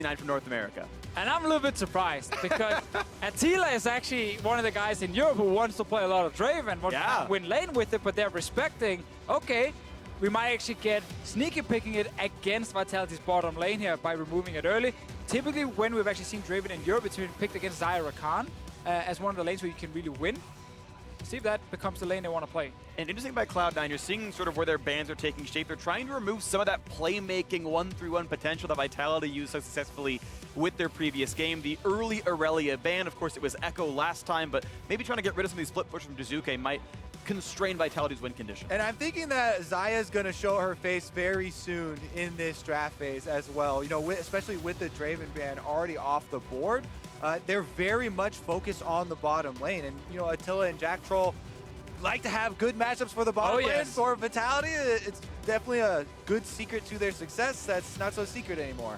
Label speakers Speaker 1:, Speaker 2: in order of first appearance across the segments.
Speaker 1: C9 from North America.
Speaker 2: And I'm a little bit surprised because Attila is actually one of the guys in Europe who wants to play a lot of Draven, wants to win lane with it, but they're respecting, okay, we might actually get sneaky picking it against Vitality's bottom lane here by removing it early. Typically, when we've actually seen Draven in Europe, it's been picked against Xayah Rakan as one of the lanes where you can really win. See if that becomes the lane they want to play.
Speaker 1: And interesting by Cloud9, you're seeing sort of where their bans are taking shape. They're trying to remove some of that playmaking 1-3-1 potential that Vitality used so successfully with their previous game. The early Aurelia ban, of course, it was Echo last time, but maybe trying to get rid of some of these split push from Jiizuke might constrain Vitality's win condition.
Speaker 3: And I'm thinking that Xayah is going to show her face very soon in this draft phase as well. You know, especially with the Draven ban already off the board. They're very much focused on the bottom lane. And, you know, Attila and Jactroll like to have good matchups for the bottom lane. For Vitality, it's definitely a good secret to their success that's not so secret anymore.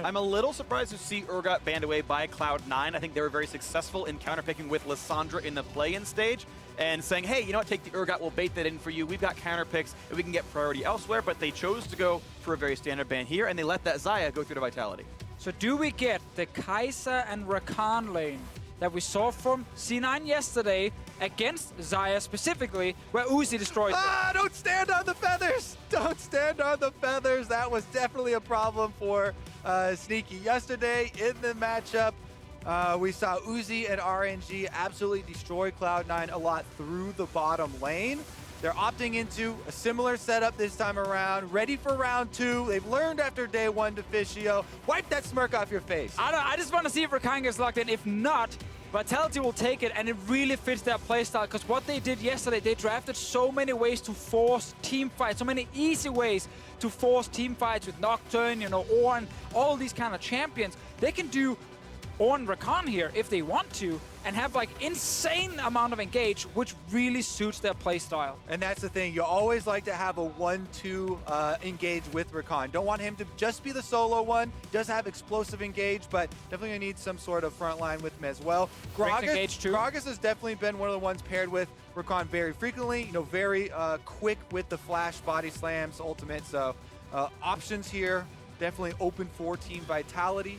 Speaker 1: I'm a little surprised to see Urgot banned away by Cloud9. I think they were very successful in counterpicking with Lissandra in the play-in stage and saying, hey, you know what, take the Urgot, we'll bait that in for you. We've got counterpicks and we can get priority elsewhere, but they chose to go for a very standard ban here, and they let that Xayah go through to Vitality.
Speaker 2: So do we get the Kaisa and Rakan lane that we saw from C9 yesterday against Xayah specifically, where Uzi destroyed them?
Speaker 3: Don't stand on the feathers! Don't stand on the feathers! That was definitely a problem for Sneaky yesterday in the matchup. We saw Uzi and RNG absolutely destroy Cloud9 a lot through the bottom lane. They're opting into a similar setup this time around, ready for round 2. They've learned after day 1, Deficio. Wipe that smirk off your face.
Speaker 2: I just want to see if Rakan gets locked in. If not, Vitality will take it, and it really fits their playstyle, because what they did yesterday, they drafted so many ways to force team fights, so many easy ways to force team fights with Nocturne, you know, Ornn, all these kind of champions. They can do Ornn Rakan here if they want to, and have like insane amount of engage, which really suits their playstyle.
Speaker 3: And that's the thing, you always like to have a 1-2 engage with Rakan. Don't want him to just be the solo one. Does have explosive engage, but definitely gonna need some sort of front line with him as well. Gragas has definitely been one of the ones paired with Rakan very frequently. You know, very quick with the flash body slams, ultimate. So options here definitely open for Team Vitality.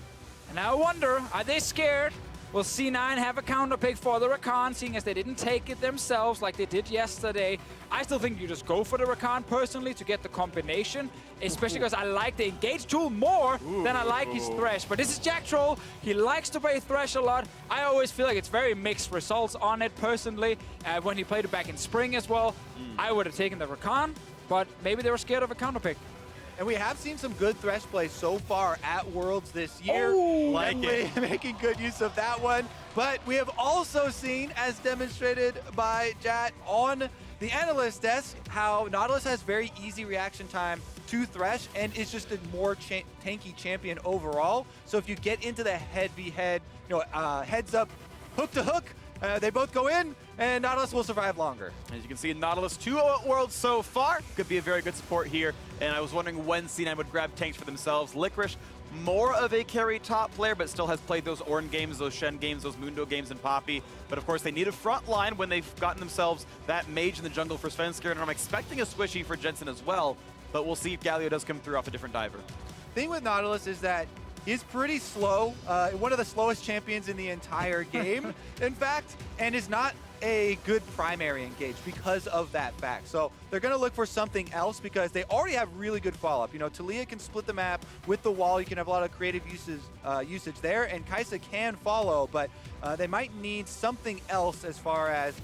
Speaker 2: And I wonder, are they scared? Will C9 have a counter pick for the Rakan, seeing as they didn't take it themselves like they did yesterday? I still think you just go for the Rakan personally to get the combination, especially because I like the engage tool more than I like his Thresh. But this is Jactroll. He likes to play Thresh a lot. I always feel like it's very mixed results on it personally. When he played it back in spring as well, I would have taken the Rakan, but maybe they were scared of a counter pick.
Speaker 3: And we have seen some good Thresh play so far at Worlds this year. Making good use of that one. But we have also seen, as demonstrated by Jat on the analyst desk, how Nautilus has very easy reaction time to Thresh and is just a more tanky champion overall. So if you get into the head-v-head, you know, heads up, hook to hook, they both go in, and Nautilus will survive longer.
Speaker 1: As you can see, Nautilus 2 Worlds so far. Could be a very good support here. And I was wondering when C9 would grab tanks for themselves. Licorice, more of a carry top player, but still has played those Ornn games, those Shen games, those Mundo games in Poppy. But of course, they need a front line when they've gotten themselves that mage in the jungle for Svenskeren. And I'm expecting a squishy for Jensen as well. But we'll see if Galio does come through off a different diver.
Speaker 3: Thing with Nautilus is that he's pretty slow, one of the slowest champions in the entire game, in fact, and is not a good primary engage because of that fact. So they're going to look for something else because they already have really good follow-up. You know, Taliyah can split the map with the wall. You can have a lot of creative usage there, and Kaisa can follow, but they might need something else as far as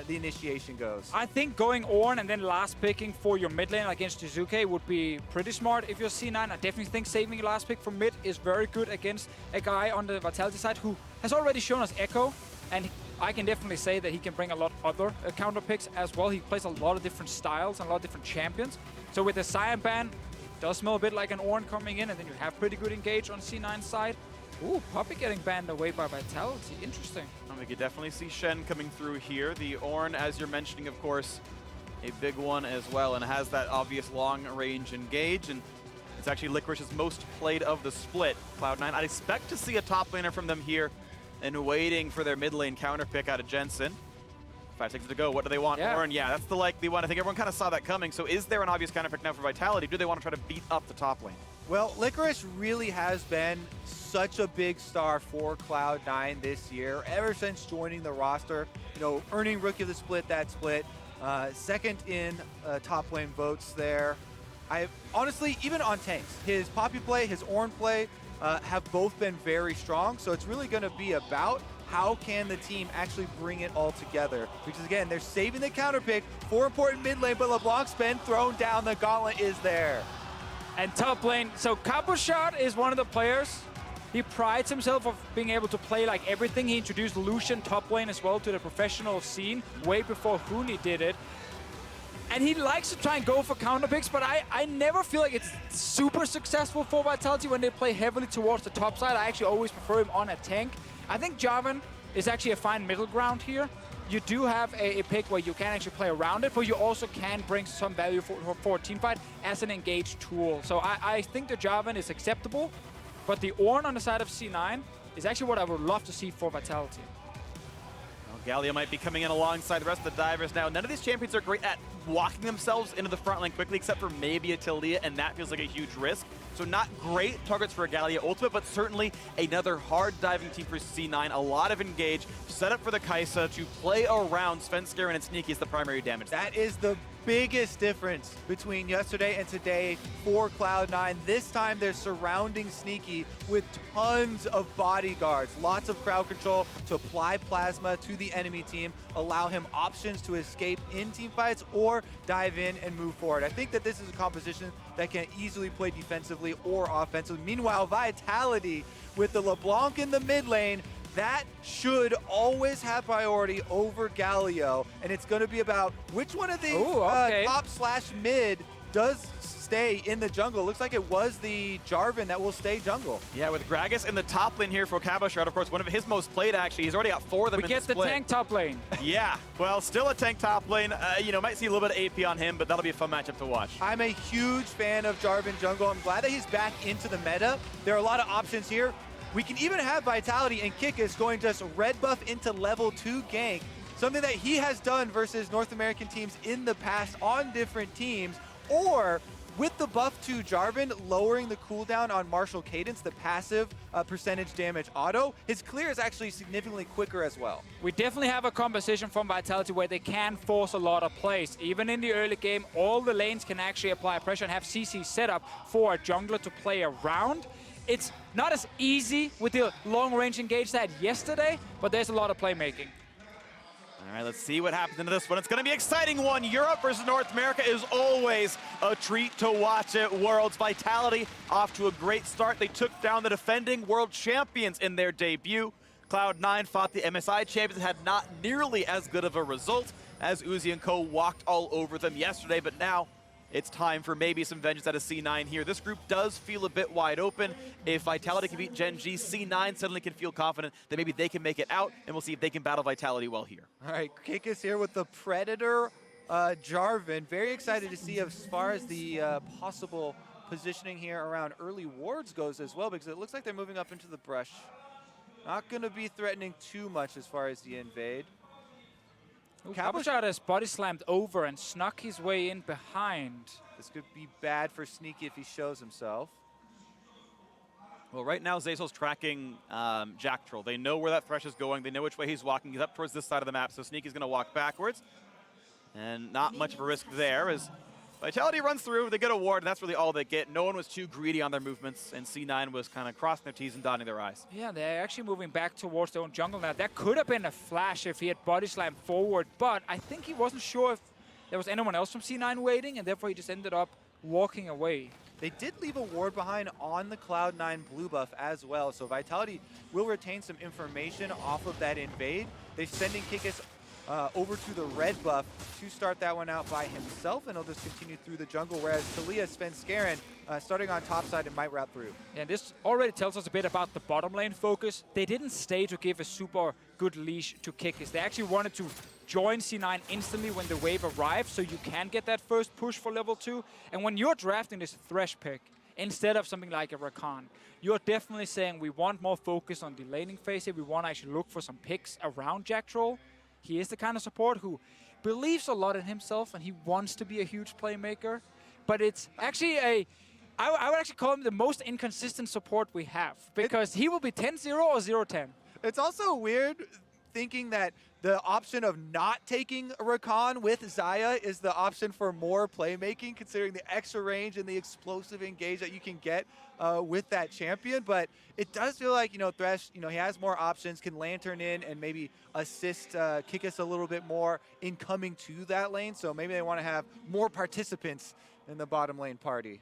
Speaker 3: the initiation goes.
Speaker 2: I think going Ornn and then last picking for your mid lane against Jiizuke would be pretty smart if you're C9. I definitely think saving your last pick for mid is very good against a guy on the Vitality side who has already shown us Echo, and I can definitely say that he can bring a lot of other counter picks as well. He plays a lot of different styles and a lot of different champions. So with the Xayah ban, it does smell a bit like an Ornn coming in, and then you have pretty good engage on C9's side. Ooh, Poppy getting banned away by Vitality. Interesting.
Speaker 1: We could definitely see Shen coming through here. The Ornn, as you're mentioning, of course, a big one as well, and has that obvious long-range engage. And it's actually Licorice's most played of the split. Cloud9, I'd expect to see a top laner from them here, and waiting for their mid lane counter pick out of Jensen. 5 seconds to go. What do they want? Ornn, yeah, that's the likely one. I think everyone kind of saw that coming. So is there an obvious counter pick now for Vitality? Do they want to try to beat up the top lane?
Speaker 3: Well, Licorice really has been such a big star for Cloud9 this year, ever since joining the roster, you know, earning Rookie of the Split, that split, second in top lane votes there. Honestly, even on tanks, his Poppy play, his Ornn play have both been very strong, so it's really going to be about how can the team actually bring it all together? Because again, they're saving the counter pick for important mid lane, but LeBlanc's been thrown down, the gauntlet is there.
Speaker 2: And top lane, so Cabochard is one of the players. He prides himself of being able to play like everything. He introduced Lucian top lane as well to the professional scene way before Huni did it. And he likes to try and go for counter picks, but I never feel like it's super successful for Vitality when they play heavily towards the top side. I actually always prefer him on a tank. I think Jarvan is actually a fine middle ground here. You do have a pick where you can actually play around it, but you also can bring some value for a teamfight as an engaged tool. So I think the Jarvan is acceptable, but the Ornn on the side of C9 is actually what I would love to see for Vitality.
Speaker 1: Well, Galio might be coming in alongside the rest of the divers now. None of these champions are great at walking themselves into the front line quickly, except for maybe a Taliyah, and that feels like a huge risk. So not great targets for a Galio ultimate, but certainly another hard diving team for C9. A lot of engage, set up for the Kaisa to play around Svenskeren and Sneaky as the primary damage.
Speaker 3: That is the biggest difference between yesterday and today for Cloud9. This time they're surrounding Sneaky with tons of bodyguards, lots of crowd control to apply plasma to the enemy team, allow him options to escape in team fights or dive in and move forward. I think that this is a composition that can easily play defensively or offensively. Meanwhile, Vitality with the LeBlanc in the mid lane, that should always have priority over Galio, and it's going to be about which one of the top/mid does stay in the jungle. Looks like it was the Jarvan that will stay jungle.
Speaker 1: Yeah, with Gragas in the top lane here for Cabochard, of course, one of his most played, actually. He's already got 4 of them in the split.
Speaker 2: We get the tank top lane.
Speaker 1: Yeah, well, still a tank top lane. You know, might see a little bit of AP on him, but that'll be a fun matchup to watch.
Speaker 3: I'm a huge fan of Jarvan jungle. I'm glad that he's back into the meta. There are a lot of options here. We can even have Vitality and Kikis going just red buff into level 2 gank, something that he has done versus North American teams in the past on different teams, or with the buff to Jarvan, lowering the cooldown on Martial Cadence, the passive percentage damage auto, his clear is actually significantly quicker as well.
Speaker 2: We definitely have a composition from Vitality where they can force a lot of plays. Even in the early game, all the lanes can actually apply pressure and have CC set up for a jungler to play around. It's not as easy with the long-range engage that yesterday, but there's a lot of playmaking.
Speaker 1: All right, let's see what happens into this one. It's going to be an exciting one. Europe versus North America is always a treat to watch at Worlds. Vitality off to a great start. They took down the defending world champions in their debut. Cloud9 fought the MSI champions and had not nearly as good of a result as Uzi and Co. walked all over them yesterday, but now it's time for maybe some vengeance out of C9 here. This group does feel a bit wide open. If Vitality can beat Gen G, C9 suddenly can feel confident that maybe they can make it out, and we'll see if they can battle Vitality well here.
Speaker 3: All right, Kikis here with the Predator Jarvan. Very excited to see as far as the possible positioning here around early wards goes as well, because it looks like they're moving up into the brush. Not going to be threatening too much as far as the invade.
Speaker 2: Cabochard has body slammed over and snuck his way in behind.
Speaker 3: This could be bad for Sneaky if he shows himself.
Speaker 1: Well, right now, Zeyzal's tracking Jactroll. They know where that Thresh is going. They know which way he's walking. He's up towards this side of the map, so Sneaky's going to walk backwards. And not much of a risk there as Vitality runs through. They get a ward, and that's really all they get. No one was too greedy on their movements, and C9 was kind of crossing their T's and dotting their I's.
Speaker 2: Yeah, they're actually moving back towards their own jungle now. That could have been a flash if he had body slammed forward, but I think he wasn't sure if there was anyone else from C9 waiting, and therefore he just ended up walking away.
Speaker 3: They did leave a ward behind on the Cloud9 blue buff as well, so Vitality will retain some information off of that invade. They're sending Kikis over to the red buff to start that one out by himself, and he'll just continue through the jungle, whereas Taliyah, Svenskeren starting on top side and might route through.
Speaker 2: And this already tells us a bit about the bottom lane focus. They didn't stay to give a super good leash to Kikis. They actually wanted to join C9 instantly when the wave arrived, so you can get that first push for level 2. And when you're drafting this Thresh pick, instead of something like a Rakan, you're definitely saying we want more focus on the laning phase here. We want to actually look for some picks around Jactroll. He is the kind of support who believes a lot in himself and he wants to be a huge playmaker. But it's actually I would actually call him the most inconsistent support we have, because he will be 10-0 or 0-10.
Speaker 3: It's also weird thinking that the option of not taking a Rakan with Xayah is the option for more playmaking, considering the extra range and the explosive engage that you can get with that champion. But it does feel like, Thresh, he has more options, can lantern in and maybe assist Kikis a little bit more in coming to that lane. So maybe they want to have more participants in the bottom lane party.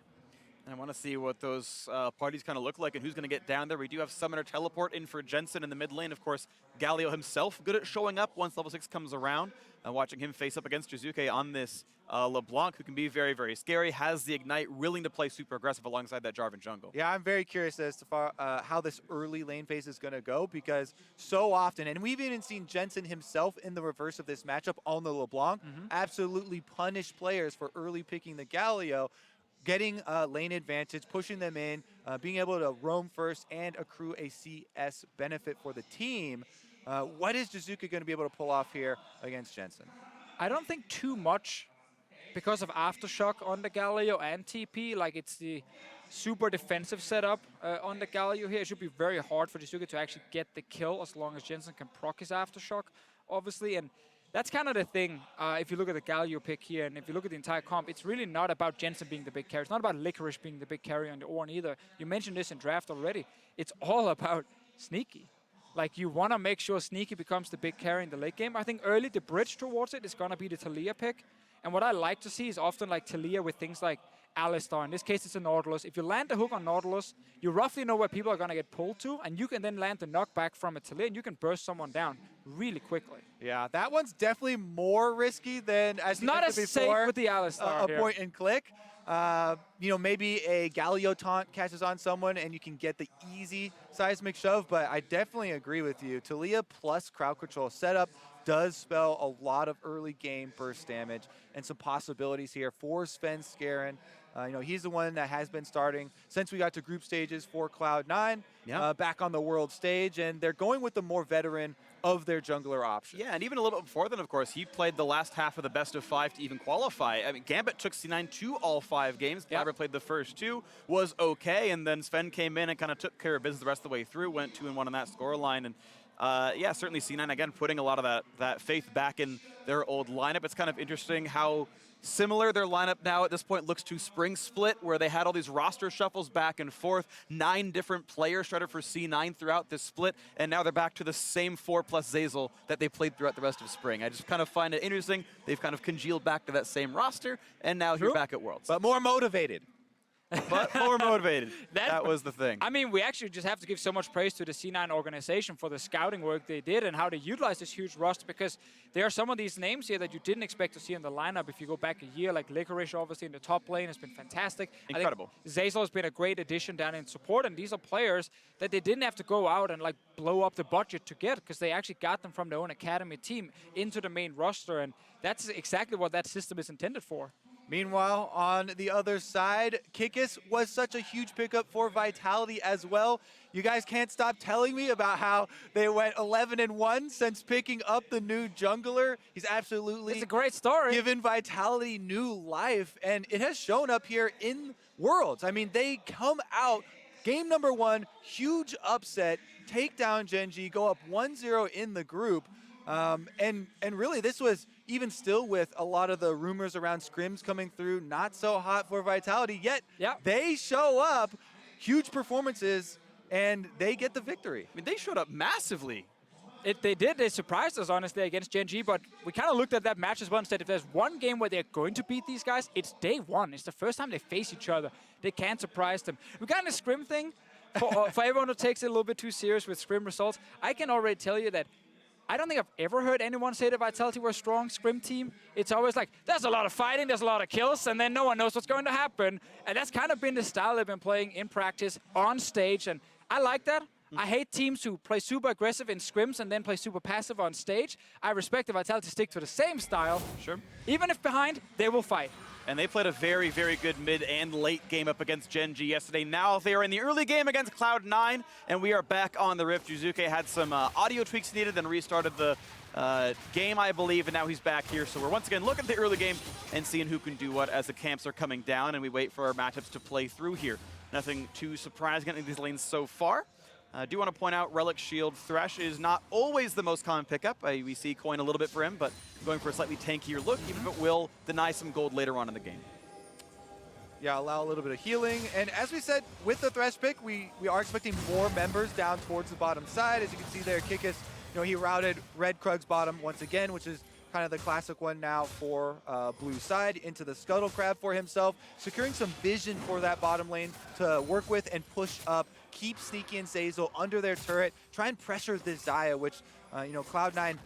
Speaker 1: And I want to see what those parties kind of look like and who's going to get down there. We do have Summoner Teleport in for Jensen in the mid lane. Of course, Galio himself good at showing up once level 6 comes around. Watching him face up against Jiizuke on this LeBlanc, who can be very, very scary, has the Ignite, willing to play super aggressive alongside that Jarvan jungle.
Speaker 3: Yeah, I'm very curious as to how this early lane phase is going to go, because so often, and we've even seen Jensen himself in the reverse of this matchup on the LeBlanc, absolutely punish players for early picking the Galio, getting lane advantage, pushing them in, being able to roam first and accrue a CS benefit for the team. What is Jiizuke going to be able to pull off here against Jensen?
Speaker 2: I don't think too much, because of Aftershock on the Galio and TP. Like, it's the super defensive setup on the Galio here. It should be very hard for Jiizuke to actually get the kill as long as Jensen can proc his Aftershock, obviously. And that's kind of the thing, if you look at the Galio pick here, and if you look at the entire comp, it's really not about Jensen being the big carry. It's not about Licorice being the big carry on the Ornn either. You mentioned this in draft already. It's all about Sneaky. Like, you want to make sure Sneaky becomes the big carry in the late game. I think early the bridge towards it is going to be the Taliyah pick. And what I like to see is often like Taliyah with things like Alistar. In this case, it's a Nautilus. If you land the hook on Nautilus, you roughly know where people are going to get pulled to, and you can then land the knockback from a Taliyah, and you can burst someone down really quickly.
Speaker 3: Yeah, that one's definitely more risky than, as you
Speaker 2: not as
Speaker 3: before,
Speaker 2: safe with the Alistar.
Speaker 3: a point and click. Maybe a Galio taunt catches on someone and you can get the easy seismic shove, but I definitely agree with you. Taliyah plus crowd control setup does spell a lot of early game burst damage and some possibilities here for Svenskeren. He's the one that has been starting since we got to group stages for Cloud9, back on the world stage, and they're going with the more veteran of their jungler options.
Speaker 1: Yeah, and even a little bit before then, of course, he played the last half of the best of 5 to even qualify. I mean, Gambit took C9 to all 5 games. Clever played the first 2, was okay, and then Sven came in and kind of took care of business the rest of the way through, went 2-1 on that scoreline. And yeah, certainly C9, again, putting a lot of that faith back in their old lineup. It's kind of interesting how similar their lineup now at this point looks to Spring Split, where they had all these roster shuffles back and forth. 9 different players started for C9 throughout this split, and now they're back to the same 4 plus Zeyzal that they played throughout the rest of Spring. I just kind of find it interesting. They've kind of congealed back to that same roster, and now you're back at Worlds.
Speaker 3: But more motivated.
Speaker 1: But more motivated. That was the thing.
Speaker 2: I mean, we actually just have to give so much praise to the C9 organization for the scouting work they did and how they utilized this huge roster, because there are some of these names here that you didn't expect to see in the lineup if you go back a year, like Licorice, obviously, in the top lane has been fantastic.
Speaker 1: Incredible.
Speaker 2: I think Zeyzal has been a great addition down in support, and these are players that they didn't have to go out and like blow up the budget to get, because they actually got them from their own academy team into the main roster, and that's exactly what that system is intended for.
Speaker 3: Meanwhile, on the other side, Kikis was such a huge pickup for Vitality as well. You guys can't stop telling me about how they went 11-1 since picking up the new jungler. He's absolutely
Speaker 2: It's a great story.
Speaker 3: given Vitality new life, and it has shown up here in Worlds. I mean, they come out, game number 1, huge upset, take down Gen.G, go up 1-0 in the group. And really, this was even still with a lot of the rumors around scrims coming through, not so hot for Vitality, yet they show up, huge performances, and they get the victory.
Speaker 1: I mean, they showed up massively.
Speaker 2: They did. They surprised us, honestly, against Gen.G, but we kind of looked at that match as well and said, if there's one game where they're going to beat these guys, it's day 1. It's the first time they face each other. They can't surprise them. We got in a scrim thing. For everyone who takes it a little bit too serious with scrim results, I can already tell you that I don't think I've ever heard anyone say that Vitality were a strong scrim team. It's always like, there's a lot of fighting, there's a lot of kills, and then no one knows what's going to happen. And that's kind of been the style they've been playing in practice, on stage, and I like that. I hate teams who play super aggressive in scrims and then play super passive on stage. I respect the Vitality stick to the same style.
Speaker 1: Sure.
Speaker 2: Even if behind, they will fight.
Speaker 1: And they played a very, very good mid and late game up against Gen G yesterday. Now they are in the early game against Cloud9, and we are back on the Rift. Jiizuke had some audio tweaks needed, then restarted the game, I believe, and now he's back here. So we're once again looking at the early game and seeing who can do what as the camps are coming down, and we wait for our matchups to play through here. Nothing too surprising in these lanes so far. I do want to point out Relic Shield Thresh is not always the most common pickup. We see coin a little bit for him, but going for a slightly tankier look, even if it will deny some gold later on in the game.
Speaker 3: Yeah, allow a little bit of healing. And as we said, with the Thresh pick, we are expecting more members down towards the bottom side. As you can see there, Kikis, he routed Red Krug's bottom once again, which is kind of the classic one now for blue side, into the Scuttle Crab for himself, securing some vision for that bottom lane to work with and push up, keep Sneaky and Zeyzal under their turret, try and pressure this Xayah, which, Cloud9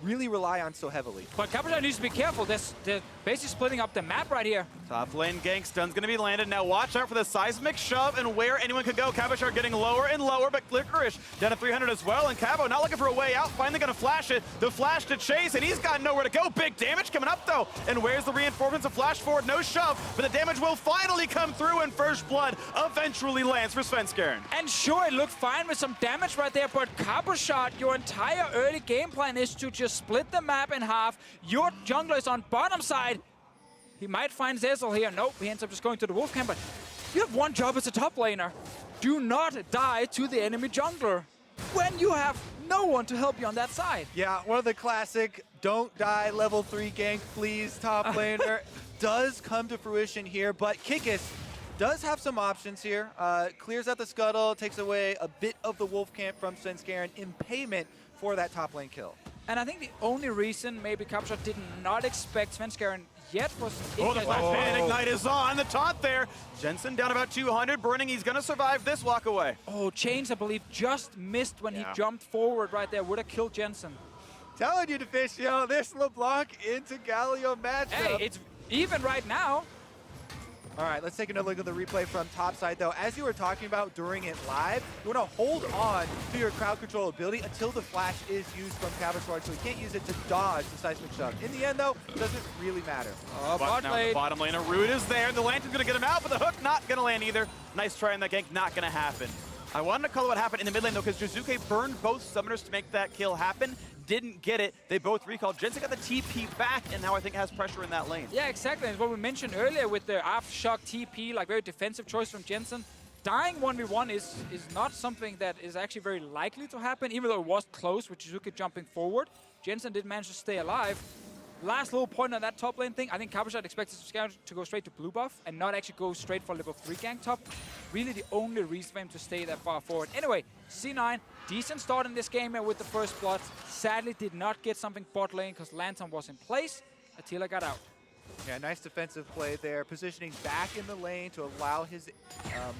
Speaker 3: really rely on so heavily.
Speaker 2: But Cabochard needs to be careful. They're basically splitting up the map right here.
Speaker 1: Top lane gank stun's gonna be landed. Now watch out for the seismic shove and where anyone could go. Cabochard getting lower and lower, but Licorice down to 300 as well. And Cabo not looking for a way out. Finally gonna flash it. The flash to chase, and he's got nowhere to go. Big damage coming up though. And where's the reinforcements? A flash forward, no shove, but the damage will finally come through, and first blood eventually lands for Svenskeren.
Speaker 2: And sure, it looked fine with some damage right there, but Cabochard, your entire early game plan is to just split the map in half. Your jungler is on bottom side. He might find Zeyzal here. Nope, he ends up just going to the wolf camp, but you have one job as a top laner. Do not die to the enemy jungler when you have no one to help you on that side.
Speaker 3: Yeah, one of the classic don't die level 3 gank, please, top laner, does come to fruition here, but Kikis does have some options here. Clears out the scuttle, takes away a bit of the wolf camp from Svenskeren in payment for that top lane kill.
Speaker 2: And I think the only reason maybe Cabochard did not expect Svenskeren yet was...
Speaker 1: Oh, the flash pan ignite is on the taunt there. Jensen down about 200, burning. He's going to survive this walk away.
Speaker 2: Oh, Chains, I believe, just missed when he jumped forward right there. Would have killed Jensen.
Speaker 3: Telling you, Deficio, this LeBlanc into Galio matchup.
Speaker 2: Hey, it's even right now.
Speaker 3: All right, let's take another look at the replay from top side, though. As you were talking about during it live, you want to hold on to your crowd control ability until the flash is used from Cabochard, so you can't use it to dodge the seismic shove. In the end, though, it doesn't really matter.
Speaker 1: But now the bottom lane, a root is there. The lantern's going to get him out, but the hook not going to land either. Nice try on that gank, not going to happen. I wanted to call what happened in the mid lane, though, because Jiizuke burned both summoners to make that kill happen. Didn't get it. They both recalled. Jensen got the TP back, and now I think has pressure in that lane.
Speaker 2: Yeah, exactly. It's what we mentioned earlier with the aftershock TP, like very defensive choice from Jensen. Dying 1v1 is not something that is actually very likely to happen, even though it was close with Jiizuke jumping forward. Jensen did manage to stay alive. Last little point on that top lane thing, I think Cabochard expected Svenskeren to go straight to blue buff and not actually go straight for level 3 gank top. Really the only reason for him to stay that far forward. Anyway, C9, decent start in this game here with the first blood. Sadly did not get something bot lane because Lantern was in place. Attila got out.
Speaker 3: Yeah, nice defensive play there. Positioning back in the lane to allow his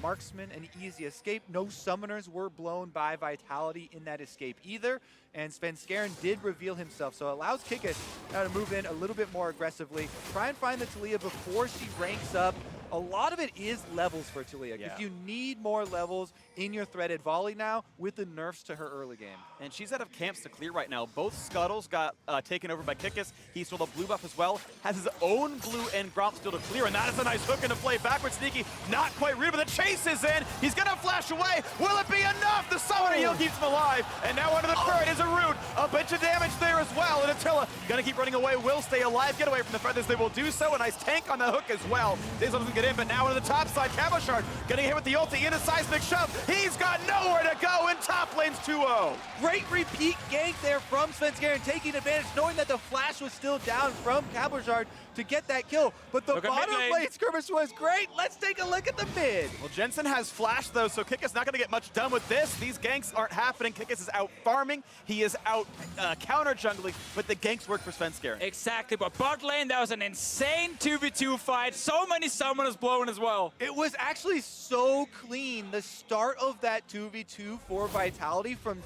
Speaker 3: marksman an easy escape. No summoners were blown by Vitality in that escape either. And Svenskeren did reveal himself, so it allows Kikis now to move in a little bit more aggressively. Try and find the Taliyah before she ranks up. A lot of it is levels for Taliyah, because you need more levels in your threaded volley now with the nerfs to her early game.
Speaker 1: And she's out of camps to clear right now. Both scuttles got taken over by Kikis. He stole the blue buff as well. Has his own blue and Gromp still to clear, and that is a nice hook into play. Backwards Sneaky, not quite real, but the chase is in. He's gonna flash away. Will it be enough? The summoner heal keeps him alive. And now under the turret is a root. A bunch of damage there as well. And Attila gonna keep running away, will stay alive, get away from the feathers. They will do so. A nice tank on the hook as well. Zeyzal doesn't get in, but now into the top side. Cabochard getting hit with the ulti in a seismic shove. He's got nowhere to go, and top lane's 2-0.
Speaker 3: Great repeat gank there from Svenskeren, taking advantage, knowing that the flash was still down from Cabochard to get that kill. But the bottom lane skirmish was great. Let's take a look at the mid.
Speaker 1: Well, Jensen has flash, though, so Kikis not going to get much done with this. These ganks aren't happening. Kikis is out farming. He is out counter jungling, but the ganks work for Svenskeren.
Speaker 2: Exactly, but bot lane, that was an insane 2v2 fight. So many summoners blown as well.
Speaker 3: It was actually so clean, the start of that 2v2 for Vitality from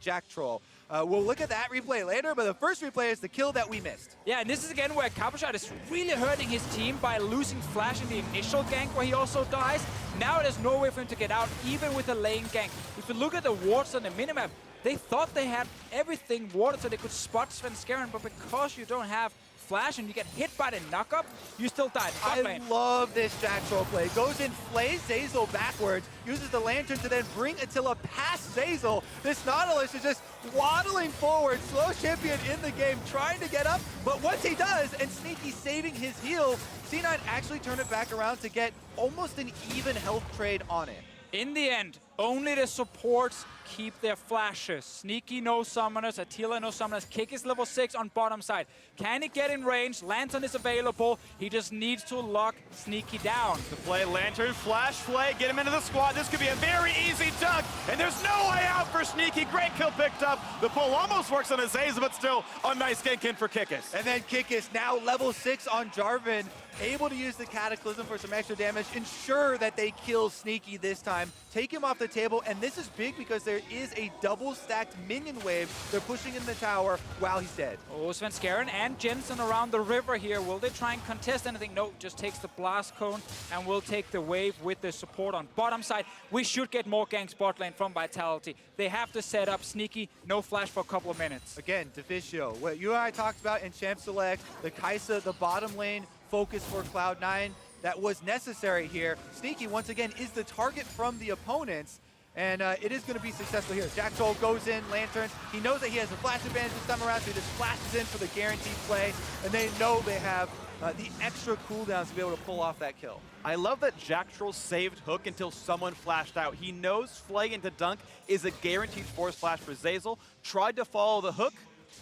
Speaker 3: Jactroll. We'll look at that replay later, but the first replay is the kill that we missed.
Speaker 2: Yeah, and this is again where Cabochard is really hurting his team by losing flash in the initial gank where he also dies. Now there's no way for him to get out, even with a lane gank. If you look at the wards on the minimap, they thought they had everything warded so they could spot Svenskeren, but because you don't have flash and you get hit by the knock-up, you still die.
Speaker 3: I love this Jactroll play. Goes in, flays Zeyzal backwards, uses the Lantern to then bring Attila past Zeyzal. This Nautilus is just waddling forward, slow champion in the game, trying to get up, but once he does, and Sneaky saving his heal, C9 actually turn it back around to get almost an even health trade on it.
Speaker 2: In the end, only the supports keep their flashes. Sneaky no summoners, Attila no summoners, Kikis level 6 on bottom side. Can he get in range? Lantern is available. He just needs to lock Sneaky down.
Speaker 1: To play Lantern, flash play, get him into the squad. This could be a very easy dunk, and there's no way out for Sneaky. Great kill picked up. The pull almost works on a Zeyzal, but still a nice gank in for Kikis.
Speaker 3: And then Kikis now level 6 on Jarvan, able to use the Cataclysm for some extra damage, ensure that they kill Sneaky this time, take him off the table, and this is big because there is a double stacked minion wave they're pushing in the tower while he's dead.
Speaker 2: Oh, Svenskeren and Jensen around the river here. Will they try and contest anything? No, just takes the blast cone and will take the wave with the support on bottom side. We should get more ganks bot lane from Vitality. They have to set up Sneaky, no flash for a couple of minutes.
Speaker 3: Again, Deficio, what you and I talked about in Champ Select, the Kaisa, the bottom lane focus for Cloud9, that was necessary here. Sneaky, once again, is the target from the opponents, and it is going to be successful here. Jactroll goes in, Lanterns. He knows that he has a flash advantage this time around, so he just flashes in for the guaranteed play, and they know they have the extra cooldowns to be able to pull off that kill.
Speaker 1: I love that Jactroll saved hook until someone flashed out. He knows flag into dunk is a guaranteed force flash for Zeyzal. Tried to follow the hook.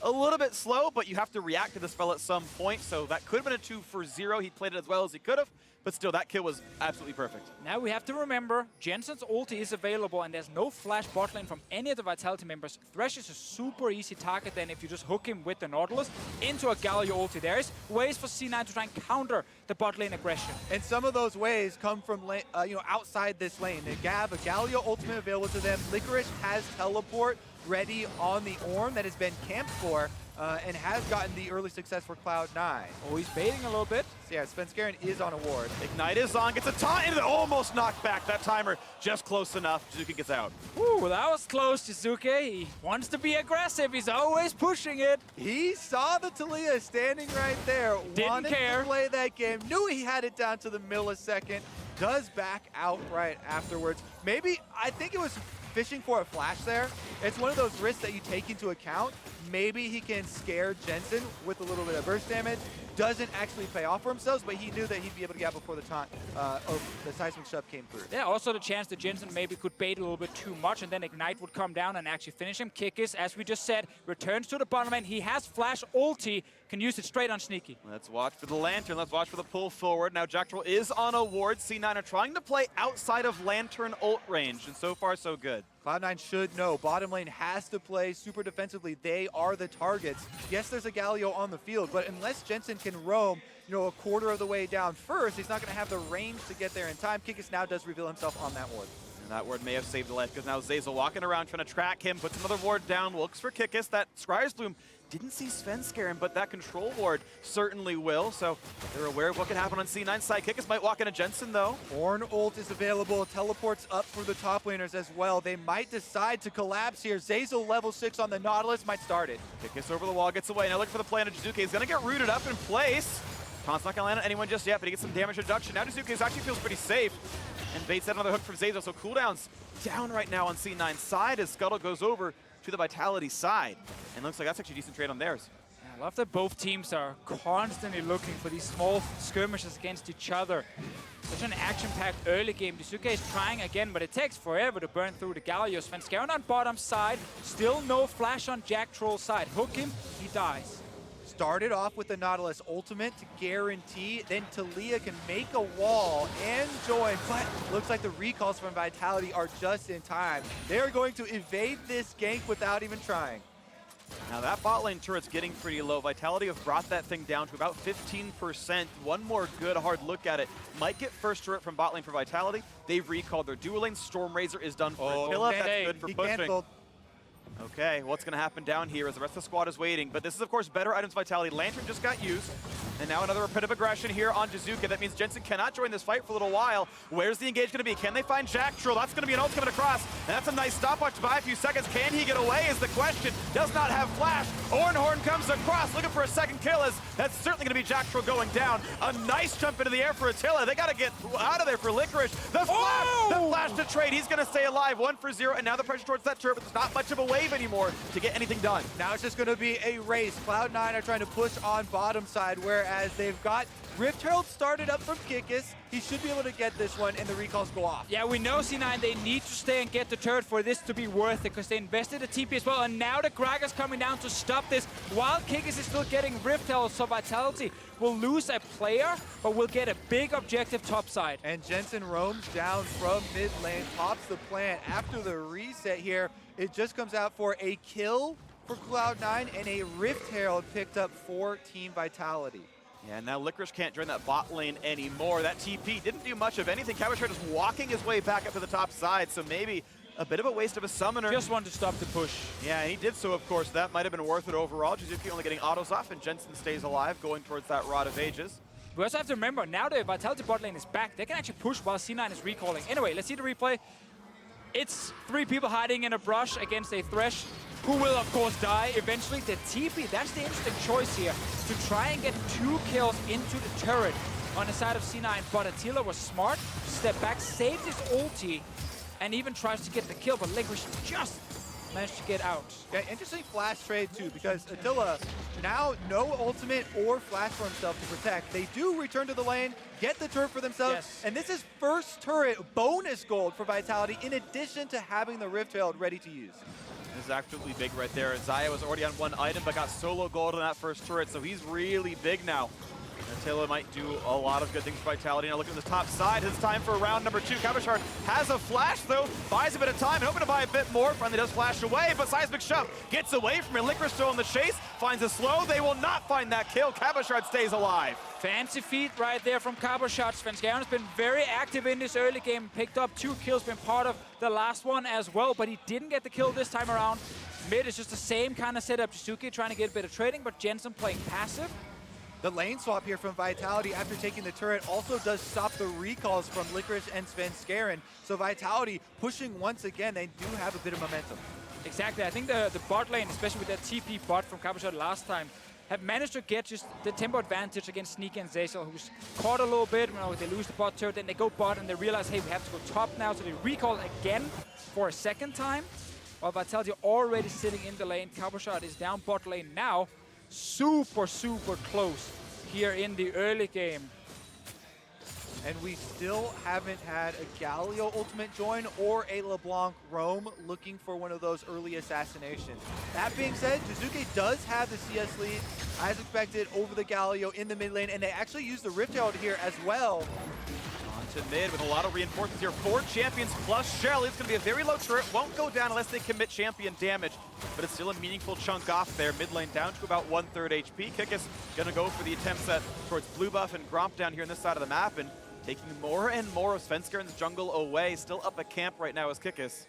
Speaker 1: A little bit slow, but you have to react to this spell at some point, so that could have been a 2 for 0. He played it as well as he could have, but still, that kill was absolutely perfect.
Speaker 2: Now we have to remember, Jensen's ulti is available and there's no flash bot lane from any of the Vitality members. Thresh is a super easy target then if you just hook him with the Nautilus into a Galio ulti. There is ways for C9 to try and counter the bot lane aggression.
Speaker 3: And some of those ways come from outside this lane. They have a Galio ultimate available to them. Licorice has teleport ready on the Ornn that has been camped for and has gotten the early success for Cloud9.
Speaker 2: Oh, he's baiting a little bit.
Speaker 3: So yeah, Svenskeren is on a ward.
Speaker 1: Ignite is on, gets a taunt, and almost knocked back. That timer just close enough. Jiizuke gets out.
Speaker 2: Ooh, that was close, Jiizuke. He wants to be aggressive. He's always pushing it.
Speaker 3: He saw the Taliyah standing right there.
Speaker 2: Didn't care.
Speaker 3: To play that game. Knew he had it down to the millisecond. Does back out right afterwards. Maybe, I think it was fishing for a flash there. It's one of those risks that you take into account. Maybe he can scare Jensen with a little bit of burst damage. Doesn't actually pay off for himself, but he knew that he'd be able to get out before the taunt or the seismic shove came through.
Speaker 2: Yeah, also the chance that Jensen maybe could bait a little bit too much and then Ignite would come down and actually finish him. Kikis, as we just said, returns to the bottom lane. He has flash ulti, can use it straight on Sneaky.
Speaker 1: Let's watch for the Lantern. Let's watch for the pull forward. Now Jactroll is on a ward. C9 are trying to play outside of Lantern ult range, and so far so good.
Speaker 3: Cloud9 should know. Bottom lane has to play super defensively. They are the targets. Yes, there's a Galio on the field, but unless Jensen can roam, a quarter of the way down first, he's not going to have the range to get there in time. Kikis now does reveal himself on that ward.
Speaker 1: And that ward may have saved the life because now Zeyzal walking around trying to track him, puts another ward down, looks for Kikis. That Scryer's Bloom didn't see Svenskeren, but that control ward certainly will. So they're aware of what can happen on C9's side. Kikis might walk into Jensen though.
Speaker 3: Ornn ult is available. Teleports up for the top laners as well. They might decide to collapse here. Zeyzal level 6 on the Nautilus might start it.
Speaker 1: Kikis over the wall, gets away. Now look for the play on Jiizuke. He's gonna get rooted up in place. Taunt's not gonna land on anyone just yet, but he gets some damage reduction. Now Jiizuke actually feels pretty safe. And baits out another hook from Zeyzal, so cooldowns down right now on C9's side as Scuttle goes over to the Vitality side. And looks like that's actually a decent trade on theirs.
Speaker 2: I love that both teams are constantly looking for these small skirmishes against each other. Such an action-packed early game. Jiizuke is trying again, but it takes forever to burn through the Galio. Svenskeren on bottom side, still no flash on Jactroll's side. Hook him, he dies.
Speaker 3: Started off with the Nautilus ultimate to guarantee, then Taliyah can make a wall and join, but looks like the recalls from Vitality are just in time. They're going to evade this gank without even trying.
Speaker 1: Now that bot lane turret's getting pretty low. Vitality have brought that thing down to about 15%. One more good hard look at it. Might get first turret from bot lane for Vitality. They've recalled their dual lane. Storm Razor is done for Attila. That's good for pushing.
Speaker 3: Canceled.
Speaker 1: Okay, what's going to happen down here as the rest of the squad is waiting? But this is, of course, better items Vitality. Lantern just got used. And now another bit of aggression here on Jiizuke. That means Jensen cannot join this fight for a little while. Where's the engage going to be? Can they find Jactroll? That's going to be an ult coming across. And that's a nice stopwatch to buy a few seconds. Can he get away is the question. Does not have flash. Ornn comes across looking for a second kill as that's certainly going to be Jactroll going down. A nice jump into the air for Attila. They got to get out of there for Licorice. The flash to trade. He's going to stay alive. 1 for 0. And now the pressure towards that turret, but there's not much of a wave anymore to get anything done.
Speaker 3: Now it's just going to be a race. Cloud9 are trying to push on bottom side, whereas they've got Rift Herald started up from Kikis. He should be able to get this one, and the recalls go off.
Speaker 2: Yeah, we know C9, they need to stay and get the turret for this to be worth it, because they invested a TP as well, and now the Gragas coming down to stop this, while Kikis is still getting Rift Herald, so Vitality will lose a player, but will get a big objective topside.
Speaker 3: And Jensen roams down from mid lane, pops the plant. After the reset here, it just comes out for a kill for Cloud9 and a Rift Herald picked up for Team Vitality.
Speaker 1: Yeah, now Licorice can't join that bot lane anymore. That TP didn't do much of anything. Cabochard is walking his way back up to the top side, so maybe a bit of a waste of a summoner.
Speaker 2: Just wanted to stop the push.
Speaker 1: Yeah, and he did so, of course. That might have been worth it overall. Jiizuke only getting autos off, and Jensen stays alive, going towards that Rod of Ages.
Speaker 2: We also have to remember, now the Vitality bot lane is back. They can actually push while C9 is recalling. Anyway, let's see the replay. It's 3 people hiding in a brush against a Thresh, who will, of course, die eventually. The TP, that's the interesting choice here, to try and get 2 kills into the turret on the side of C9. But Attila was smart, stepped back, saved his ulti, and even tries to get the kill, but Licorice just managed to get out.
Speaker 3: Yeah, interesting flash trade too, because Attila now no ultimate or flash for himself to protect. They do return to the lane, get the turret for themselves,
Speaker 2: Yes.
Speaker 3: and this is first turret bonus gold for Vitality in addition to having the Rift Herald ready to use.
Speaker 1: This is absolutely big right there. Xayah was already on 1 item, but got solo gold on that first turret, so he's really big now. Attila might do a lot of good things for Vitality. Now looking at the top side, it's time for round number 2. Cabochard has a flash though, buys a bit of time, and hoping to buy a bit more. Finally does flash away, but Seismic Shove gets away from it. Licorice still in the chase, finds a slow. They will not find that kill. Cabochard stays alive.
Speaker 2: Fancy feat right there from Cabochard. Svenskeren has been very active in this early game, picked up 2 kills, been part of the last one as well, but he didn't get the kill this time around. Mid is just the same kind of setup. Jiizuke trying to get a bit of trading, but Jensen playing passive.
Speaker 3: The lane swap here from Vitality after taking the turret also does stop the recalls from Licorice and Svenskeren. So Vitality pushing once again, they do have a bit of momentum.
Speaker 2: Exactly, I think the bot lane, especially with that TP bot from Cabochard last time, have managed to get just the tempo advantage against Sneaky and Zeyzal, who's caught a little bit. You know, they lose the bot turret, then they go bot and they realize, hey, we have to go top now, so they recall again for a second time. While Vitality already sitting in the lane, Cabochard is down bot lane now. Super, super close here in the early game.
Speaker 3: And we still haven't had a Galio ultimate join or a LeBlanc roam looking for one of those early assassinations. That being said, Jiizuke does have the CS lead, as expected, over the Galio in the mid lane, and they actually use the Rift Herald here as well.
Speaker 1: To mid with a lot of reinforcements here. 4 champions plus Shell. It's going to be a very low turret. Won't go down unless they commit champion damage. But it's still a meaningful chunk off there. Mid lane down to about 1/3 HP. Kikis going to go for the attempt set towards blue buff and Gromp down here on this side of the map. And taking more and more of Svenskeren's jungle away. Still up a camp right now as Kikis.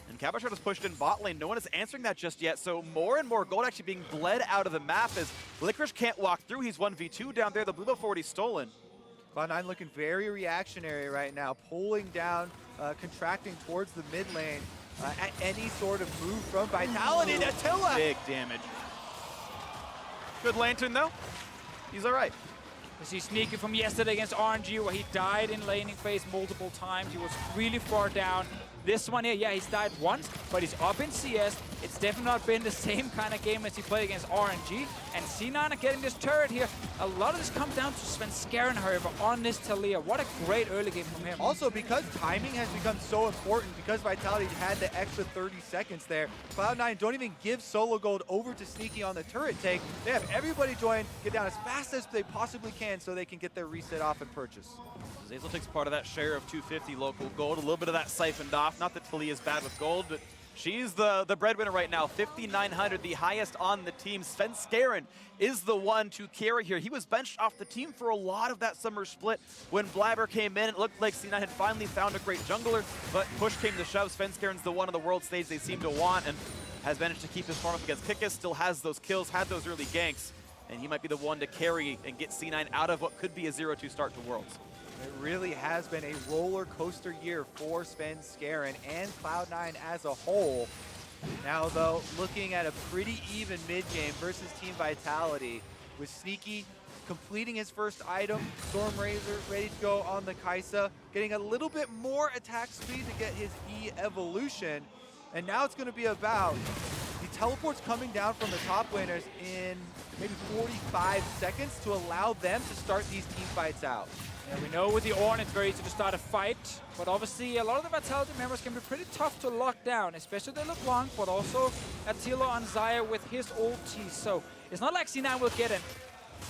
Speaker 1: And Cabochard has pushed in bot lane. No one is answering that just yet. So more and more gold actually being bled out of the map as Licorice can't walk through. He's 1v2 down there. The blue buff already stolen.
Speaker 3: Cloud9 looking very reactionary right now, pulling down, contracting towards the mid lane at any sort of move from Vitality. And Attila!
Speaker 1: Big damage. Good lantern though. He's all right.
Speaker 2: We see Sneaky from yesterday against RNG, where he died in laning phase multiple times. He was really far down. This one here, yeah, he's died once, but he's up in CS. It's definitely not been the same kind of game as he played against RNG. And C9 are getting this turret here. A lot of this comes down to Svenskeren, however, on this Taliyah. What a great early game from him.
Speaker 3: Also, because timing has become so important, because Vitality had the extra 30 seconds there, Cloud9 don't even give solo gold over to Sneaky on the turret take. They have everybody join, get down as fast as they possibly can so they can get their reset off and purchase.
Speaker 1: Zeyzal takes part of that share of 250 local gold. A little bit of that siphoned off. Not that Taliyah is bad with gold, but she's the breadwinner right now. 5,900, the highest on the team. Svenskeren is the one to carry here. He was benched off the team for a lot of that summer split. When Blabber came in, it looked like C9 had finally found a great jungler, but push came to shove. Svenskeren's the one on the world stage they seem to want and has managed to keep his form up against Kikis. Still has those kills, had those early ganks. and he might be the one to carry and get C9 out of what could be a 0-2 start to Worlds.
Speaker 3: It really has been a roller coaster year for Svenskeren and Cloud9 as a whole. Now, though, looking at a pretty even mid-game versus Team Vitality, with Sneaky completing his first item, Stormrazor ready to go on the Kaisa, getting a little bit more attack speed to get his E evolution. And now it's going to be about the teleports coming down from the top laners in maybe 45 seconds to allow them to start these team fights out.
Speaker 2: Yeah, we know with the Ornn it's very easy to start a fight, but obviously a lot of the Vitality members can be pretty tough to lock down, especially the LeBlanc, but also Attila Xayah with his ulti. So it's not like C9 will get an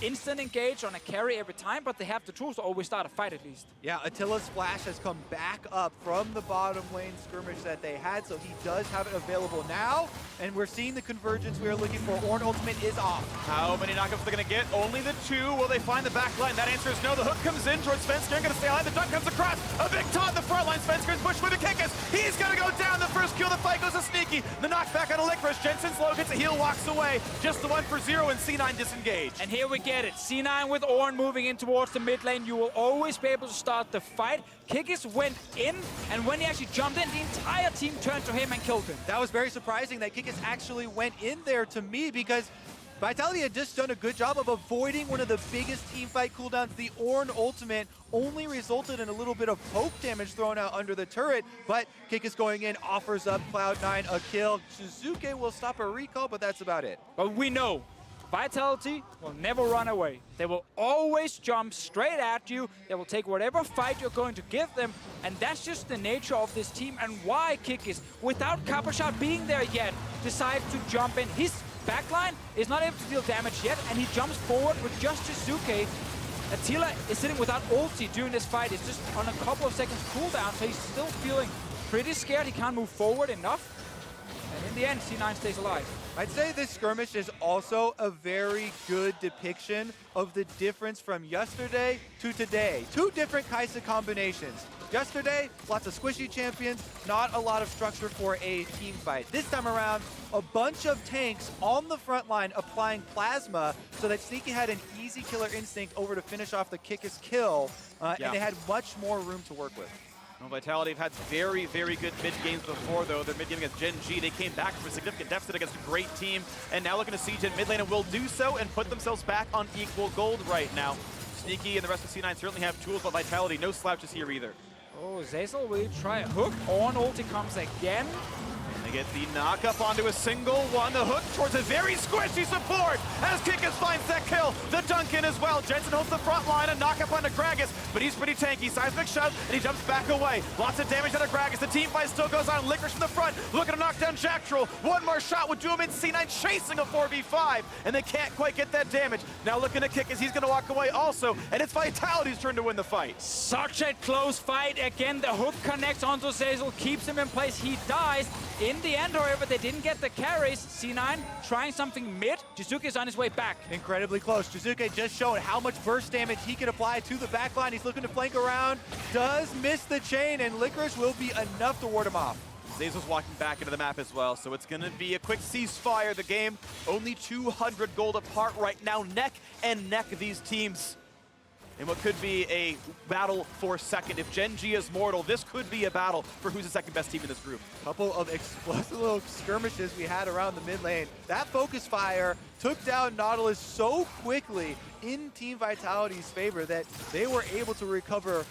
Speaker 2: instant engage on a carry every time, but they have the tools to always start a fight at least.
Speaker 3: Yeah, Attila's flash has come back up from the bottom lane skirmish that they had, so he does have it available now, and we're seeing the convergence we are looking for. Ornn ultimate is off.
Speaker 1: How many knockups they're going to get? Only the 2. Will they find the back line? That answer is no. The hook comes in towards Svenskeren, going to stay alive. The dunk comes across. A big taunt in the front line. Svenskeren's pushed with the Kikis. He's going to go down. The first kill. The fight goes to Sneaky. The knockback on a Licorice. Jensen's low, gets a heal, walks away. Just the 1 for 0, and C9 disengaged.
Speaker 2: And here we get it. C9 with Ornn moving in towards the mid lane. You will always be able to start the fight. Kikis went in, and when he actually jumped in, the entire team turned to him and killed him.
Speaker 3: That was very surprising that Kikis actually went in there to me, because Vitality had just done a good job of avoiding one of the biggest team fight cooldowns. The Ornn ultimate only resulted in a little bit of poke damage thrown out under the turret, but Kikis going in offers up Cloud9 a kill. Jiizuke will stop a recall, but that's about it.
Speaker 2: But we know Vitality will never run away. They will always jump straight at you. They will take whatever fight you're going to give them, and that's just the nature of this team and why Kikis, without Cabochard being there yet, decides to jump in. His backline is not able to deal damage yet, and he jumps forward with just Jiizuke. Attila is sitting without ulti during this fight. It's just on a couple of seconds cooldown, so he's still feeling pretty scared. He can't move forward enough. And in the end, C9 stays alive.
Speaker 3: I'd say this skirmish is also a very good depiction of the difference from yesterday to today. 2 different Kaisa combinations. Yesterday, lots of squishy champions, not a lot of structure for a team fight. This time around, a bunch of tanks on the front line applying plasma so that Sneaky had an easy killer instinct over to finish off the Kikis kill, and they had much more room to work with.
Speaker 1: Well, Vitality have had very, very good mid-games before, though. Their mid-game against Gen G, they came back from a significant deficit against a great team, and now looking to siege in mid lane, and will do so and put themselves back on equal gold right now. Sneaky and the rest of C9 certainly have tools, but Vitality, no slouches here either.
Speaker 2: Oh, Zeyzal will try a hook. Ornn ulti comes again.
Speaker 1: They get the knock up onto a single one. The hook towards a very squishy support as Kikis finds that kill. The dunk in as well. Jensen holds the front line. A knock up onto Gragas, but he's pretty tanky. Seismic shove, and he jumps back away. Lots of damage out of Gragas. The team fight still goes on. Licorice from the front, looking to knock down Jactroll. One more shot would do him in. C9 chasing a 4v5, and they can't quite get that damage. Now looking at Kikis, he's going to walk away also, and it's Vitality's turn to win the fight.
Speaker 2: Such a close fight. Again, the hook connects onto Zeyzal, keeps him in place. He dies. In the end, however, they didn't get the carries. C9 trying something mid. Jiizuke is on his way back.
Speaker 3: Incredibly close. Jiizuke just showed how much burst damage he can apply to the backline. He's looking to flank around. Does miss the chain, and Licorice will be enough to ward him off.
Speaker 1: Zeyzal's walking back into the map as well, so it's going to be a quick ceasefire. The game only 200 gold apart right now. Neck and neck, these teams. In what could be a battle for second. If Gen G is mortal, this could be a battle for who's the second best team in this group.
Speaker 3: Couple of explosive little skirmishes we had around the mid lane. That focus fire took down Nautilus so quickly in Team Vitality's favor that they were able to recover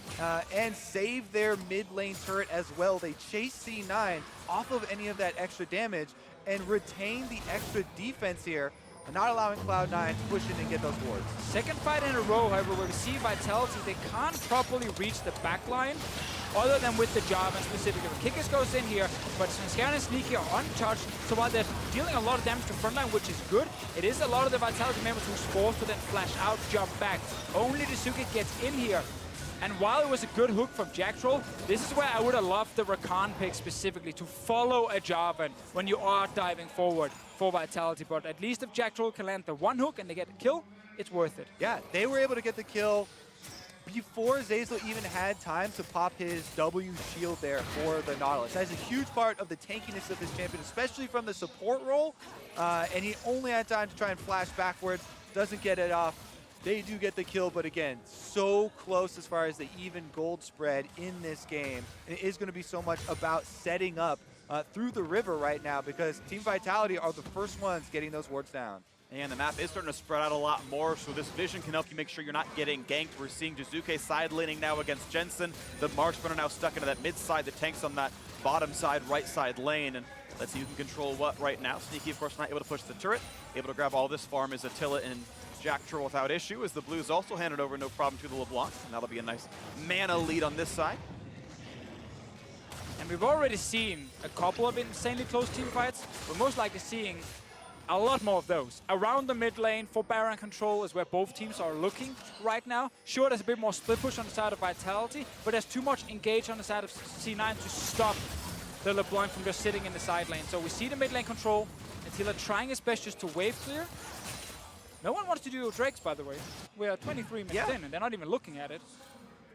Speaker 3: and save their mid lane turret as well. They chased C9 off of any of that extra damage and retained the extra defense here, not allowing Cloud9 to push in and get those wards.
Speaker 2: Second fight in a row, however, where we see Vitality, they can't properly reach the backline other than with the Jarvan specifically. Kikis goes in here, but Svenskeren and Sneaky are untouched, so while they're dealing a lot of damage to frontline, which is good, it is a lot of the Vitality members who's forced to then flash out, jump back. Only Jiizuke gets in here. And while it was a good hook from Jactroll, this is where I would have loved the Rakan pick specifically, to follow a Jarvan when you are diving forward for Vitality. But at least if Jactroll can land the one hook and they get a kill, it's worth it.
Speaker 3: Yeah, they were able to get the kill before Zeyzal even had time to pop his W shield there for the Nautilus. That is a huge part of the tankiness of this champion, especially from the support role. And he only had time to try and flash backwards, doesn't get it off. They do get the kill, but again, so close as far as the even gold spread in this game. And it is going to be so much about setting up through the river right now, because Team Vitality are the first ones getting those wards down.
Speaker 1: And the map is starting to spread out a lot more, so this vision can help you make sure you're not getting ganked. We're seeing Jiizuke side laning now against Jensen. The marksmen are now stuck into that mid side. The tank's on that bottom side, right side lane. And let's see who can control what right now. Sneaky, of course, not able to push the turret. Able to grab all this farm is Attila and Jactroll without issue, as the Blues also handed over no problem to the LeBlanc. And that'll be a nice mana lead on this side.
Speaker 2: And we've already seen a couple of insanely close team fights. We're most likely seeing a lot more of those. Around the mid lane for Baron control is where both teams are looking right now. Sure, there's a bit more split push on the side of Vitality, but there's too much engage on the side of C9 to stop the LeBlanc from just sitting in the side lane. So we see the mid lane control. Attila trying his best just to wave clear. No one wants to do Drakes, by the way. We are 23 minutes in, and they're not even looking at it.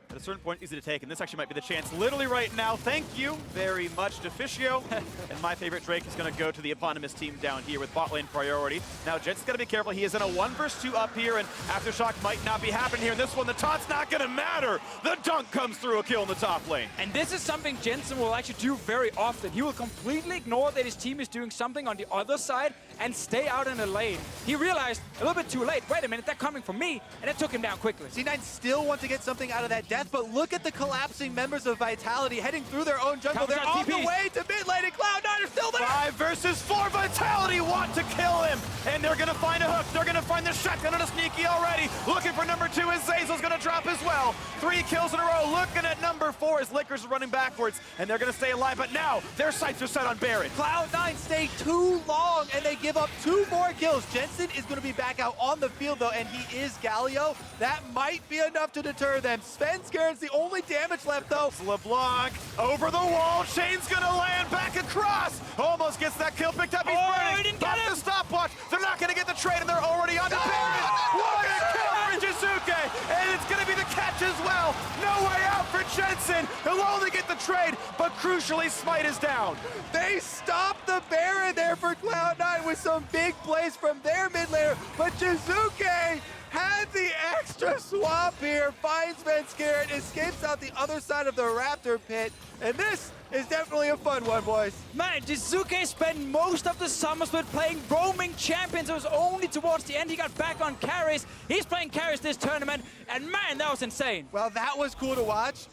Speaker 1: At a certain point, easy to take, and this actually might be the chance literally right now. Thank you very much, Deficio. And my favorite Drake is going to go to the eponymous team down here with bot lane priority. Now, Jensen's got to be careful. He is in a 1 versus 2 up here, and Aftershock might not be happening here. In this one, the taunt's not going to matter. The dunk comes through, a kill in the top lane.
Speaker 2: And this is something Jensen will actually do very often. He will completely ignore that his team is doing something on the other side and stay out in the lane. He realized a little bit too late, wait a minute, they're coming for me, and it took him down quickly.
Speaker 3: C9 still want to get something out of that death, but look at the collapsing members of Vitality heading through their own jungle. They're on the way to mid lane, and Cloud9 are still there!
Speaker 1: 5 versus 4, Vitality want to kill him, and they're gonna find a hook. They're gonna find the shotgun on a Sneaky already. Looking for number 2 as Zeyzal's gonna drop as well. 3 kills in a row. Looking at number 4 as Licorice is running backwards, and they're gonna stay alive, but now their sights are set on Baron.
Speaker 3: Cloud9 stay too long, and they give up 2 more kills. Jensen is going to be back out on the field, though, and he is Galio. That might be enough to deter them. Svenskeren's the only damage left, though.
Speaker 1: LeBlanc over the wall. Shane's going to land back across. Almost gets that kill picked up. He's burning.
Speaker 2: He didn't get
Speaker 1: the stopwatch. They're not going to get the trade, and they're already on the Baron. What a kill for Jiizuke, and it's going to be the catch as well. No way out for Jensen. He'll only get the trade, but crucially, Smite is down.
Speaker 3: They stopped the Baron there for Cloud9 with some big plays from their mid laner, but Jiizuke had the extra swap here, finds Svenskeren, escapes out the other side of the Raptor pit, and this is definitely a fun one, boys.
Speaker 2: Man, Jiizuke spent most of the summer split playing roaming champions. It was only towards the end he got back on carries. He's playing carries this tournament, and man, that was insane.
Speaker 3: Well, that was cool to watch.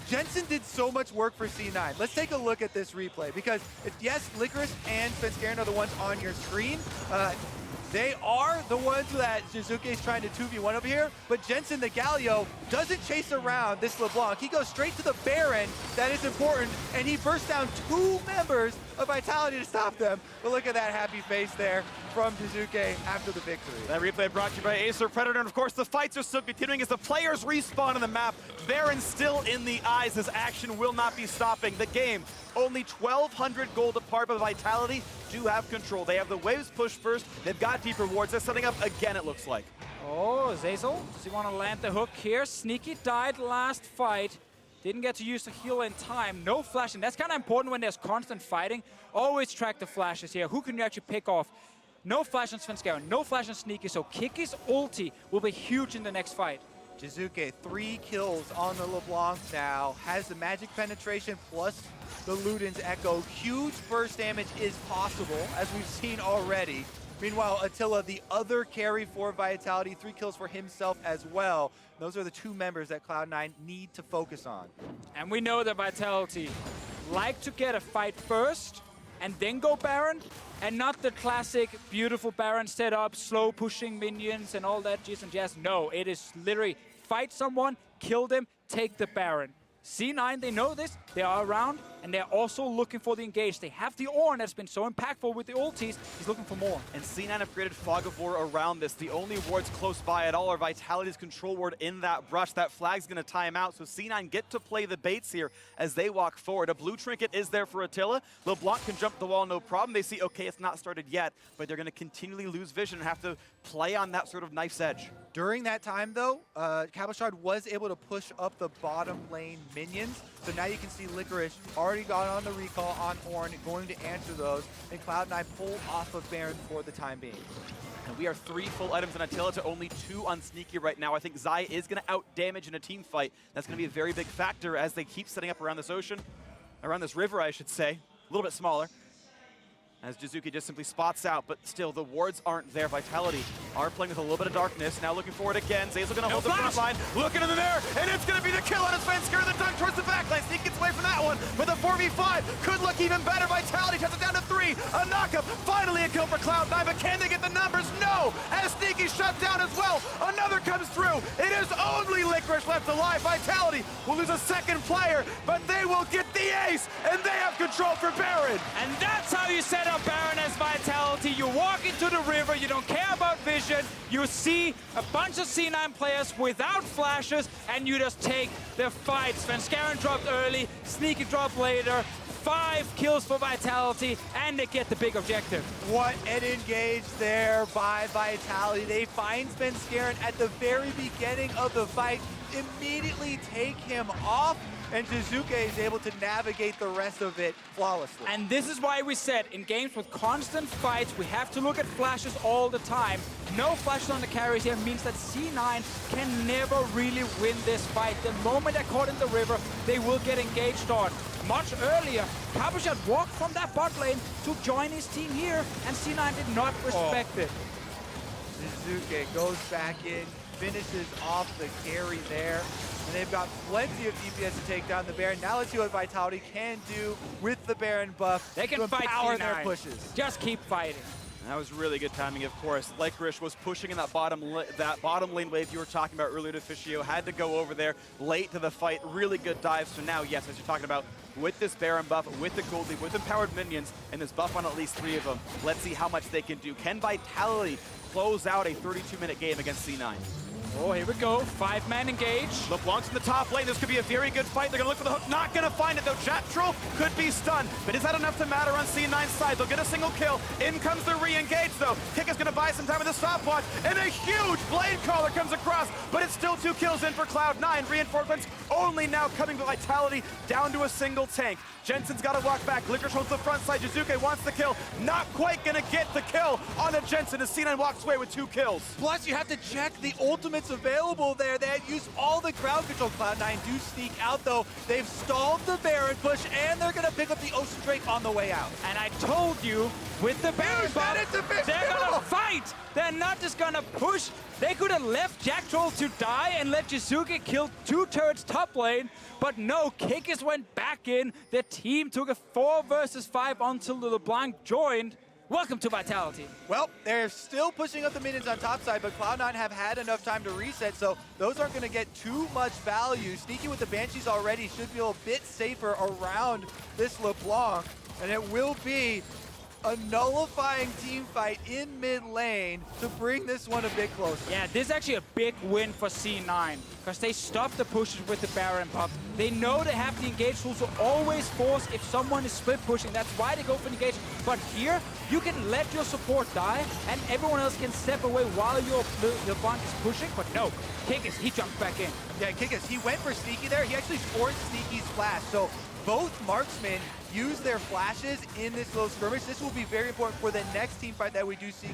Speaker 3: Jensen did so much work for C9. Let's take a look at this replay, because yes, Licorice and Svenskeren are the ones on your screen. They are the ones that Jiizuke is trying to 2v1 over here, but Jensen, the Galio, doesn't chase around this LeBlanc. He goes straight to the Baron. That is important, and he bursts down 2 members of Vitality to stop them. But look at that happy face there from Jiizuke after the victory.
Speaker 1: That replay brought to you by Acer Predator, and of course the fights are still continuing as the players respawn on the map. Baron still in the eyes. His action will not be stopping. The game, only 1,200 gold apart, but Vitality do have control. They have the waves pushed first. They've got deep rewards. They're setting up again, it looks like.
Speaker 2: Oh, Zeyzal, does he want to land the hook here? Sneaky died last fight. Didn't get to use the heal in time. No flashing. That's kind of important when there's constant fighting. Always track the flashes here. Who can you actually pick off? No flash on Svenskeren, no flash on Sneaky, so Kikis' ulti will be huge in the next fight.
Speaker 3: Jiizuke, 3 kills on the LeBlanc now, has the magic penetration plus the Luden's Echo. Huge burst damage is possible, as we've seen already. Meanwhile, Attila, the other carry for Vitality, 3 kills for himself as well. Those are the 2 members that Cloud9 need to focus on.
Speaker 2: And we know that Vitality like to get a fight first and then go Baron, and not the classic beautiful Baron setup, slow pushing minions and all that jizz and jazz. No, it is literally fight someone, kill them, take the Baron. C9, they know this, they are around, and they're also looking for the engage. They have the Ornn that's been so impactful with the ultis. He's looking for more.
Speaker 1: And C9 upgraded Fog of War around this. The only wards close by at all are Vitality's control ward in that brush. That flag's going to time out, so C9 get to play the baits here as they walk forward. A blue trinket is there for Attila. LeBlanc can jump the wall, no problem. They see, okay, it's not started yet, but they're going to continually lose vision and have to play on that sort of knife's edge.
Speaker 3: During that time, though, Cabochard was able to push up the bottom lane minions. So now you can see Licorice already got on the recall on Ornn, going to answer those, and Cloud9 pull off of Baron for the time being.
Speaker 1: And we are 3 full items on Attila to only 2 on Sneaky right now. I think Xayah is going to out-damage in a team fight. That's going to be a very big factor as they keep setting up around this ocean, around this river, I should say, a little bit smaller. As Jiizuke just simply spots out, but still the wards aren't there. Vitality are playing with a little bit of darkness. Now looking forward again. Zeyzal going to hold the front line, looking in the air, and it's going to be the kill on his Svenskeren, the dunk towards the back line. Sneak gets away from that one, but the 4v5 could look even better. Vitality cuts it down to 3. A knockup, finally a kill for Cloud9, but can they get the numbers? No! As Sneaky shut down as well. Another comes through. It is only Licorice left alive. Vitality will lose a second player, but they will get the ace, and they have control for Baron.
Speaker 2: And that's how you set up Baron as Vitality. You walk into the river, you don't care about vision, you see a bunch of C9 players without flashes, and you just take the fight. Svenskeren dropped early, Sneaky dropped later, 5 kills for Vitality, and they get the big objective.
Speaker 3: What an engage there by Vitality. They find Svenskeren at the very beginning of the fight, immediately take him off, and Jiizuke is able to navigate the rest of it flawlessly.
Speaker 2: And this is why we said, in games with constant fights, we have to look at flashes all the time. No flashes on the carries here means that C9 can never really win this fight. The moment they're caught in the river, they will get engaged on. Much earlier, Cabochard walked from that bot lane to join his team here, and C9 did not respect it.
Speaker 3: Jiizuke goes back in, finishes off the carry there. And they've got plenty of DPS to take down the Baron. Now let's see what Vitality can do with the Baron buff.
Speaker 2: They can
Speaker 3: to
Speaker 2: fight
Speaker 3: empower
Speaker 2: C9.
Speaker 3: their pushes.
Speaker 2: Just keep fighting.
Speaker 1: That was really good timing, of course. Licorice was pushing in that bottom lane wave you were talking about earlier. Deficio had to go over there late to the fight. Really good dive. So now, yes, as you're talking about, with this Baron buff, with the gold leaf, with empowered minions, and this buff on at least 3 of them, let's see how much they can do. Can Vitality close out a 32-minute game against C9?
Speaker 2: Oh, here we go. 5-man engage.
Speaker 1: LeBlanc's in the top lane. This could be a very good fight. They're going to look for the hook. Not going to find it, though. Jactroll could be stunned. But is that enough to matter on C9's side? They'll get a single kill. In comes the re-engage, though. Kikis going to buy some time with a stopwatch. And a huge blade caller comes across. But it's still 2 kills in for Cloud9. Reinforcements only now coming to Vitality down to a single tank. Jensen's got to walk back. Licorice holds the front side. Jiizuke wants the kill. Not quite going to get the kill on a Jensen as C9 walks away with 2 kills.
Speaker 3: Plus, you have to check the ultimates available there. They had used all the crowd control. Cloud9 do sneak out, though. They've stalled the Baron push, and they're going to pick up the Ocean Drake on the way out.
Speaker 2: And I told you, with the Baron buff, they're going to fight. They're not just going to push. They could have left Jactroll to die and let Jiizuke kill 2 turrets top lane. But no, Kikis went back in. The team took a 4 versus 5 until LeBlanc joined. Welcome to Vitality.
Speaker 3: Well, they're still pushing up the minions on top side, but Cloud9 have had enough time to reset, so those aren't going to get too much value. Sneaky with the Banshees already should feel a bit safer around this LeBlanc, and it will be a nullifying team fight in mid lane to bring this one a bit closer.
Speaker 2: Yeah, this is actually a big win for C9 because they stopped the pushes with the Baron buff. They know they have the engage tool to always force if someone is split pushing. That's why they go for the engage. But here, you can let your support die and everyone else can step away while your bond is pushing. But no, Kikis, he jumped back in.
Speaker 3: Yeah, Kikis, he went for Sneaky there. He actually forced Sneaky's flash. So both marksmen use their flashes in this little skirmish. This will be very important for the next team fight that we do see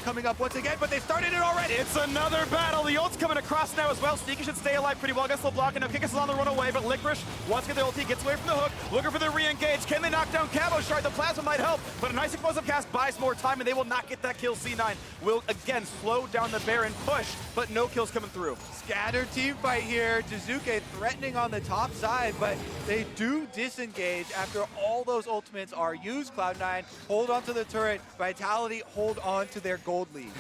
Speaker 3: coming up once again, but they started it already.
Speaker 1: It's another battle. The ult's coming across now as well. Sneaky should stay alive pretty well against LeBlanc, and now Kikis is on the run away, but Licorice wants to get the ulti, gets away from the hook, looking for the re-engage. Can they knock down Cabochard? The plasma might help, but a nice explosive cast buys more time, and they will not get that kill. C9 will again slow down the Baron push, but no kills coming through.
Speaker 3: Scattered team fight here. Jiizuke threatening on the top side, but they do disengage after all those ultimates are used. Cloud9 hold on to the turret. Vitality hold on to their gold lead.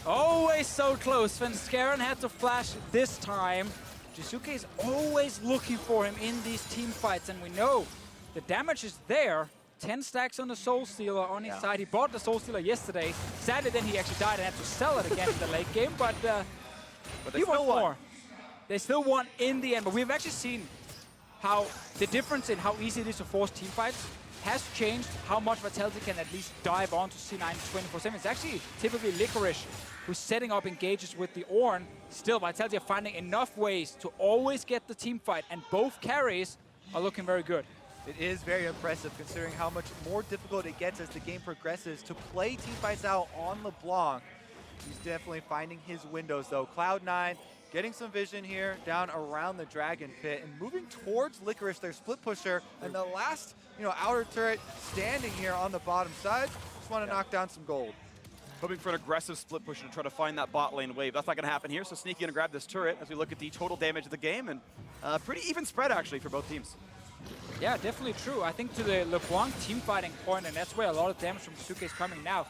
Speaker 2: Always so close. Svenskeren had to flash this time. Jiizuke is always looking for him in these team fights, and we know the damage is there. 10 stacks on the Soul Stealer on his side. He bought the Soul Stealer yesterday. Sadly, then he actually died and had to sell it again in the late game, but he won more. They still won in the end, but we've actually seen how the difference in how easy it is to force team fights has changed, how much Vitality can at least dive onto C9 24/7. It's actually typically Licorice who's setting up engages with the Ornn. Still, Vitality are finding enough ways to always get the team fight, and both carries are looking very good.
Speaker 3: It is very impressive considering how much more difficult it gets as the game progresses to play team fights out on LeBlanc. He's definitely finding his windows though. Cloud9 getting some vision here down around the Dragon Pit and moving towards Licorice, their split pusher, and the last outer turret standing here on the bottom side. Just want to knock down some gold.
Speaker 1: Hoping for an aggressive split push to try to find that bot lane wave. That's not going to happen here, so Sneaky going to grab this turret as we look at the total damage of the game, and pretty even spread actually for both teams.
Speaker 2: Yeah, definitely true. I think to the LeBlanc team fighting point, and that's where a lot of damage from Jiizuke is coming now.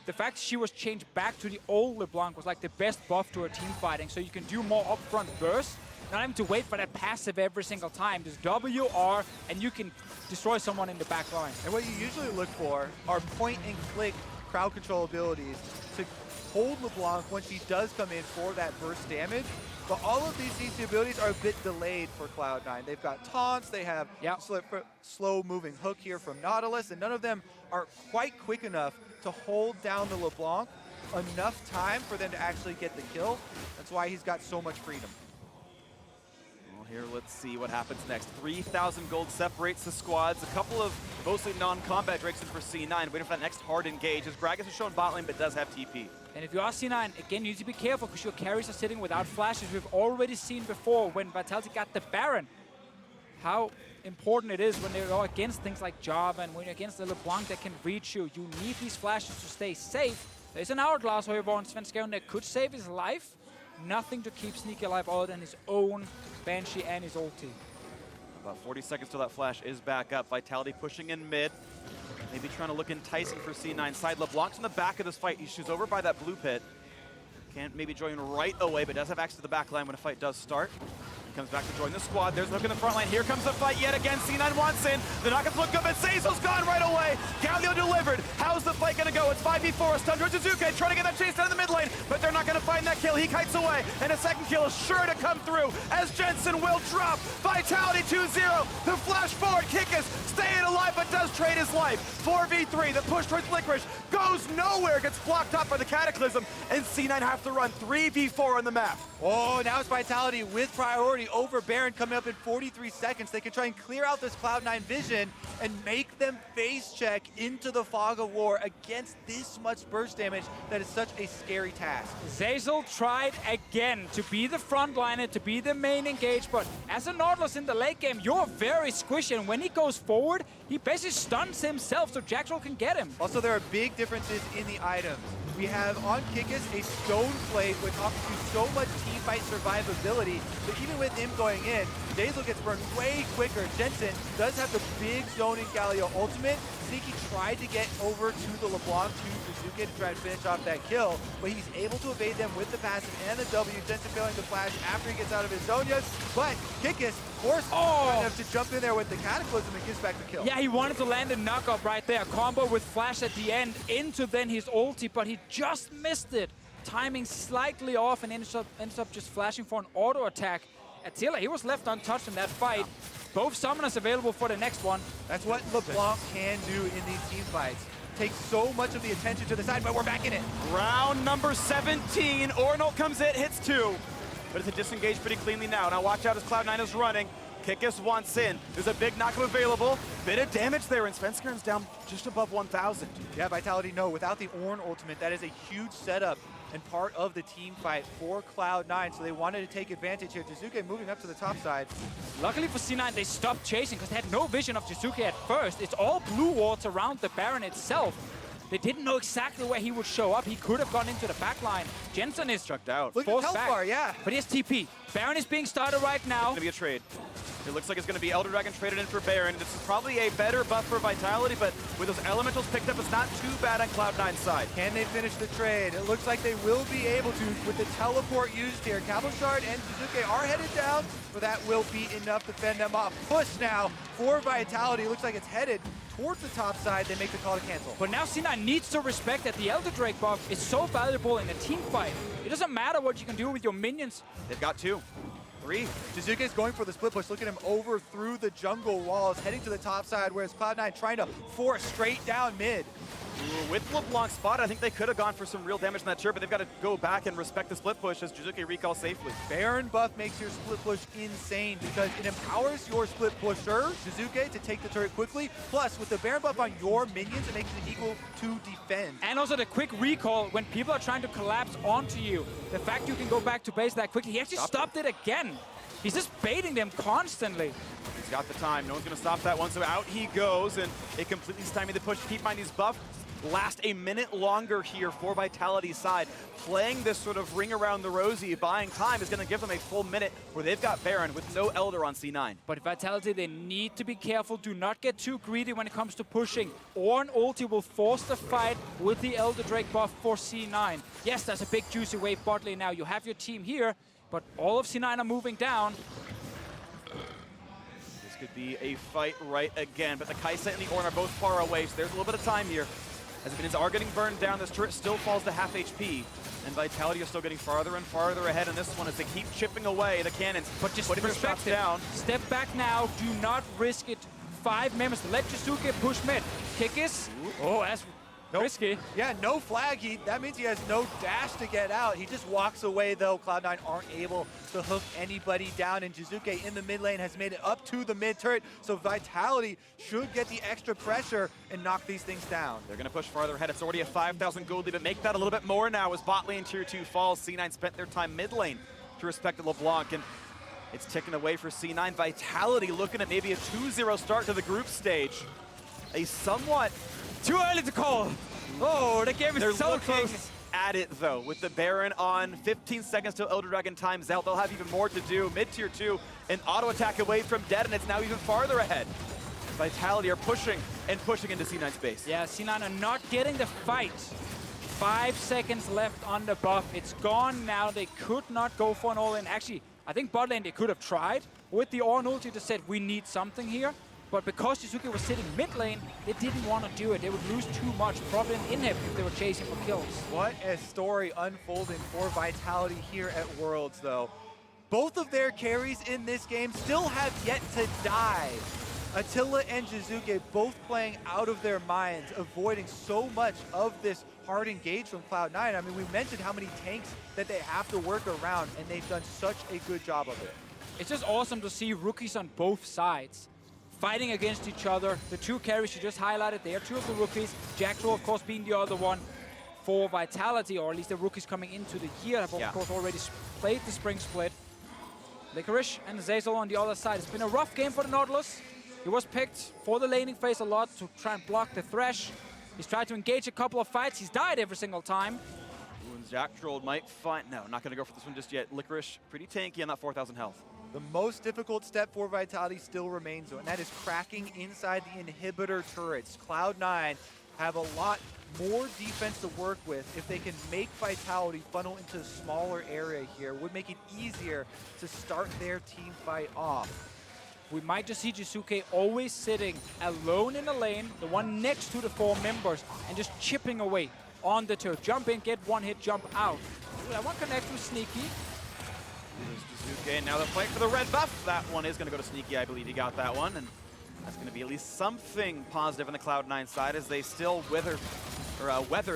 Speaker 2: The fact she was changed back to the old LeBlanc was like the best buff to her team fighting, so you can do more upfront bursts, not having to wait for that passive every single time. Just W, R, and you can destroy someone in the back line.
Speaker 3: And what you usually look for are point and click crowd control abilities to hold LeBlanc when she does come in for that burst damage. But all of these CC abilities are a bit delayed for Cloud9. They've got taunts, they have slow moving hook here from Nautilus, and none of them are quite quick enough to hold down the LeBlanc enough time for them to actually get the kill. That's why he's got so much freedom.
Speaker 1: Well, here, let's see what happens next. 3,000 gold separates the squads. A couple of mostly non-combat drakes in for C9, waiting for that next hard engage, as Gragas is shown bot lane, but does have TP.
Speaker 2: And if you are C9, again, you need to be careful because your carries are sitting without flashes. We've already seen before when Vitality got the Baron, how important it is when they go against things like Jarvan, when you're against the LeBlanc that can reach you. You need these flashes to stay safe. There's an hourglass, however, on Svenskeren that could save his life. Nothing to keep Sneaky alive other than his own Banshee and his ulti.
Speaker 1: About 40 seconds till that flash is back up. Vitality pushing in mid. Maybe trying to look enticing for C9 side. LeBlanc's in the back of this fight. He shoots over by that blue pit. Can't maybe join right away, but does have access to the back line when a fight does start. He comes back to join the squad. There's a hook in the front line. Here comes the fight yet again. C9 wants in. They're not going to look good, but Zeyzal's gone right away. Galio delivered. How's the fight going to go? It's 5v4. Stun towards Jiizuke, trying to get that chase down in the mid lane, but they're not going to find that kill. He kites away, and a second kill is sure to come through as Jensen will drop. Vitality 2-0. The flash forward. Kikis staying alive, but does trade his life. 4v3. The push towards Licorice goes nowhere. Gets blocked up by the Cataclysm, and C9 have to run 3v4 on the map.
Speaker 3: Oh, now it's Vitality with priority over Baron coming up in 43 seconds. They can try and clear out this Cloud9 vision and make them face check into the Fog of War against this much burst damage. That is such a scary task.
Speaker 2: Zeyzal tried again to be the frontliner, to be the main engage, but as a Nautilus in the late game, you're very squishy, and when he goes forward, he basically stuns himself so Jactroll can get him.
Speaker 3: Also, there are big differences in the items. We have on Kikis a stone plate, which offers you so much teamfight survivability, but even with him going in, Zeyzal gets burned way quicker. Jensen does have the big zoning Galio ultimate. Sneaky tried to get over to the LeBlanc to Jiizuke to try and finish off that kill, but he's able to evade them with the passive and the W. Jensen failing to flash after he gets out of his zonias, but Kikis forced him to jump in there with the Cataclysm and gives back the kill.
Speaker 2: Yeah, he wanted to land a knockup right there. Combo with flash at the end into then his ulti, but he just missed it. Timing slightly off and ends up just flashing for an auto attack. Attila, he was left untouched in that fight. Both summoners available for the next one.
Speaker 3: That's what LeBlanc can do in these team fights. Take so much of the attention to the side, but we're back in it.
Speaker 1: Round number 17. Ornn comes in, hits 2. But it's a disengage pretty cleanly now. Now watch out as Cloud9 is running. Kikis wants in. There's a big knockup available. Bit of damage there, and Svenskeren's down just above 1,000.
Speaker 3: Yeah, Vitality, no. Without the Ornn ultimate, that is a huge setup and part of the team fight for Cloud9, so they wanted to take advantage here. Jiizuke moving up to the top side.
Speaker 2: Luckily for C9, they stopped chasing because they had no vision of Jiizuke at first. It's all blue wards around the Baron itself. They didn't know exactly where he would show up. He could have gone into the back line. Jensen is
Speaker 1: chucked out.
Speaker 3: Look at the health bar, yeah.
Speaker 2: But he has TP. Baron is being started right now.
Speaker 1: Gonna be a trade. It looks like it's going to be Elder Dragon traded in for Baron. This is probably a better buff for Vitality, but with those elementals picked up, it's not too bad on Cloud9's side.
Speaker 3: Can they finish the trade? It looks like they will be able to with the teleport used here. Cabochard and Jiizuke are headed down, but that will be enough to fend them off. Push now for Vitality. Looks like it's headed towards the top side. They make the call to cancel.
Speaker 2: But now C9 needs to respect that the Elder Drake buff is so valuable in a team fight. It doesn't matter what you can do with your minions.
Speaker 1: They've got 2. 3.
Speaker 3: Jiizuke is going for the split push. Look at him over through the jungle walls, heading to the top side, whereas Cloud9 trying to force straight down mid.
Speaker 1: With LeBlanc spot, I think they could have gone for some real damage in that turret, but they've got to go back and respect the split push as Jiizuke recalls safely.
Speaker 3: Baron buff makes your split push insane because it empowers your split pusher, Jiizuke, to take the turret quickly. Plus, with the Baron buff on your minions, it makes it equal to defend.
Speaker 2: And also the quick recall when people are trying to collapse onto you. The fact you can go back to base that quickly. He actually stopped it again. He's just baiting them constantly.
Speaker 1: He's got the time. No one's going to stop that one, so out he goes, and it completely stymied the push. Keep in mind, he's buffed. Last a minute longer here for Vitality's side. Playing this sort of ring around the rosy, buying time is going to give them a full minute where they've got Baron with no Elder on C9.
Speaker 2: But Vitality, they need to be careful. Do not get too greedy when it comes to pushing. Ornn ulti will force the fight with the Elder Drake buff for C9. Yes, that's a big juicy wave bot lane now. You have your team here, but all of C9 are moving down.
Speaker 1: This could be a fight right again, but the Kaisa and the Ornn are both far away, so there's a little bit of time here. As the minions are getting burned down, this turret still falls to half HP. And Vitality are still getting farther and farther ahead in this one as they keep chipping away the cannons.
Speaker 2: But just
Speaker 1: putting their shots down.
Speaker 2: Step back now. Do not risk it. 5 members. Let Jiizuke push mid. Kikis. Oh, that's risky.
Speaker 3: Yeah, no flag. That means he has no dash to get out. He just walks away, though. Cloud9 aren't able to hook anybody down, and Jiizuke in the mid lane has made it up to the mid turret, so Vitality should get the extra pressure and knock these things down.
Speaker 1: They're going to push farther ahead. It's already a 5,000 gold lead, but make that a little bit more now as bot lane tier 2 falls. C9 spent their time mid lane to respect the LeBlanc, and it's ticking away for C9. Vitality looking at maybe a 2-0 start to the group stage. A somewhat...
Speaker 2: Too early to call. Oh, the game is so close.
Speaker 1: At it though, with the Baron on 15 seconds till Elder Dragon times out. They'll have even more to do. Mid tier 2, an auto attack away from dead, and it's now even farther ahead. Vitality are pushing and pushing into C9's base.
Speaker 2: Yeah, C9 are not getting the fight. 5 seconds left on the buff. It's gone now. They could not go for an all-in. Actually, I think bot lane they could have tried with the Ornn ulti to said we need something here. But because Jiizuke was sitting mid lane, they didn't want to do it. They would lose too much, probably an inhib if they were chasing for kills.
Speaker 3: What a story unfolding for Vitality here at Worlds, though. Both of their carries in this game still have yet to die. Attila and Jiizuke both playing out of their minds, avoiding so much of this hard engage from Cloud9. I mean, we mentioned how many tanks that they have to work around, and they've done such a good job of it.
Speaker 2: It's just awesome to see rookies on both sides fighting against each other. The 2 carries you just highlighted, they are 2 of the rookies. Jactroll, of course, being the other one for Vitality, or at least the rookies coming into the year have, of course, already played the spring split. Licorice and Zeyzal on the other side. It's been a rough game for the Nautilus. He was picked for the laning phase a lot to try and block the Thresh. He's tried to engage a couple of fights. He's died every single time.
Speaker 1: Ooh, and Jactroll might find... No, not going to go for this one just yet. Licorice, pretty tanky on that 4,000 health.
Speaker 3: The most difficult step for Vitality still remains, though, and that is cracking inside the inhibitor turrets. Cloud9 have a lot more defense to work with. If they can make Vitality funnel into a smaller area here, would make it easier to start their team fight off.
Speaker 2: We might just see Jiizuke always sitting alone in the lane, the one next to the 4 members, and just chipping away on the turret. Jump in, get 1 hit, jump out. Ooh, that one connects with Sneaky.
Speaker 1: Jiizuke, and now they're playing for the red buff. That one is going to go to Sneaky. I believe he got that one, and that's going to be at least something positive on the Cloud9 side as they still weather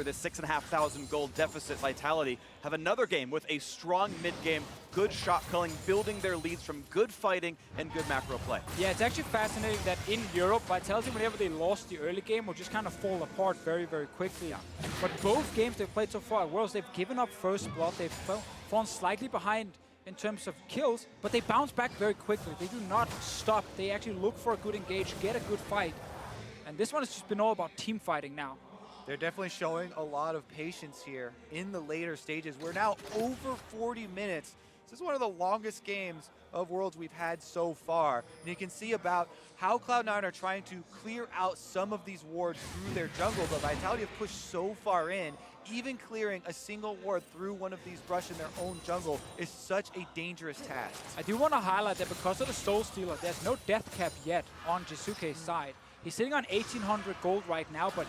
Speaker 1: this 6,500 gold deficit. Vitality have another game with a strong mid game, good shot calling, building their leads from good fighting and good macro play.
Speaker 2: Yeah, it's actually fascinating that in Europe, Vitality, whenever they lost the early game, would just kind of fall apart very, very quickly. Yeah. But both games they've played so far at Worlds, they've given up first blood. They've fallen slightly behind in terms of kills, but they bounce back very quickly. They do not stop. They actually look for a good engage, get a good fight. And this one has just been all about team fighting now.
Speaker 3: They're definitely showing a lot of patience here in the later stages. We're now over 40 minutes. This is one of the longest games of Worlds we've had so far. And you can see about how Cloud9 are trying to clear out some of these wards through their jungle, but Vitality have pushed so far in, even clearing a single ward through one of these brush in their own jungle is such a dangerous task.
Speaker 2: I do want to highlight that because of the Soul Stealer, there's no death cap yet on Jiizuke's side. He's sitting on 1,800 gold right now, but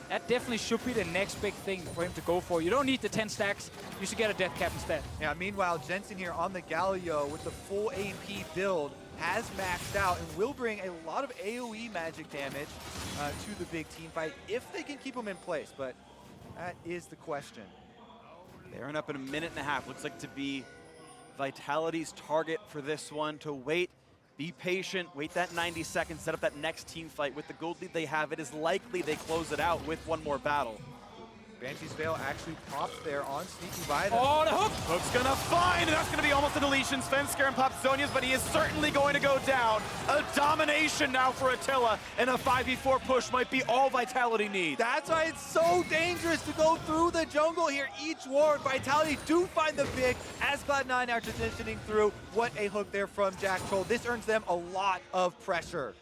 Speaker 2: that definitely should be the next big thing for him to go for. You don't need the 10 stacks. You should get a death cap instead.
Speaker 3: Yeah, meanwhile, Jensen here on the Galio with the full AP build has maxed out and will bring a lot of AoE magic damage to the big team fight if they can keep him in place, but that is the question.
Speaker 1: They're up in a minute and a half. Looks like to be Vitality's target for this one, to wait, be patient, wait that 90 seconds, set up that next team fight. With the gold lead they have, it is likely they close it out with one more battle.
Speaker 3: Banshee's Veil actually pops there on Sneaky by them.
Speaker 2: Oh, the hook!
Speaker 1: Hook's gonna find, and that's gonna be almost a deletion. Svenskeren pops Zonia's, but he is certainly going to go down. A domination now for Attila, and a 5v4 push might be all Vitality needs.
Speaker 3: That's why it's so dangerous to go through the jungle here. Each ward, Vitality do find the pick as Cloud9 are transitioning through. What a hook there from Jactroll. This earns them a lot of pressure.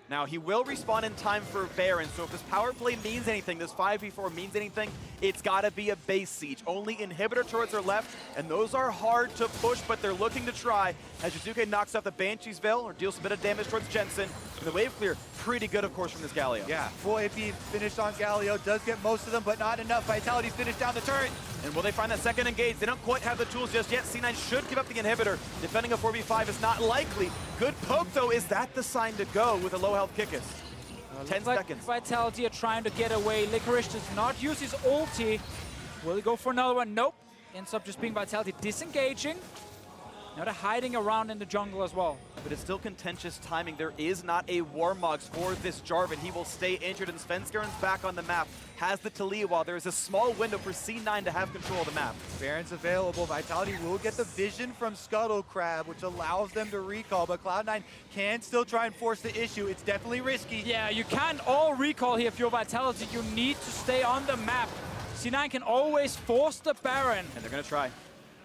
Speaker 1: Now, he will respawn in time for Baron, so if this power play means anything, this 5v4 means anything, it's gotta be a base siege. Only inhibitor turrets are left, and those are hard to push, but they're looking to try. As Jiizuke knocks out the Banshee's Veil, or deals a bit of damage towards Jensen. And the wave clear, pretty good, of course, from this Galio.
Speaker 3: Yeah, full AP finished on Galio, does get most of them, but not enough. Vitality's finished down the turret.
Speaker 1: And will they find that second engage? They don't quite have the tools just yet. C9 should give up the inhibitor. Defending a 4v5 is not likely. Good poke, though. Is that the sign to go with a low health Kikis? 10 seconds.
Speaker 2: Vitality are trying to get away. Licorice does not use his ulti. Will he go for another one? Nope. Ends up just being Vitality disengaging. Now they're hiding around in the jungle as well.
Speaker 1: But it's still contentious timing. There is not a Warmogs for this Jarvan. He will stay injured, and Svenskeren's back on the map. Has the Taliyah while there is a small window for C9 to have control of the map.
Speaker 3: Baron's available. Vitality will get the vision from Scuttle Crab, which allows them to recall, but Cloud9 can still try and force the issue. It's definitely risky.
Speaker 2: Yeah, you can't all recall here if you're Vitality. You need to stay on the map. C9 can always force the Baron.
Speaker 1: And they're going to try.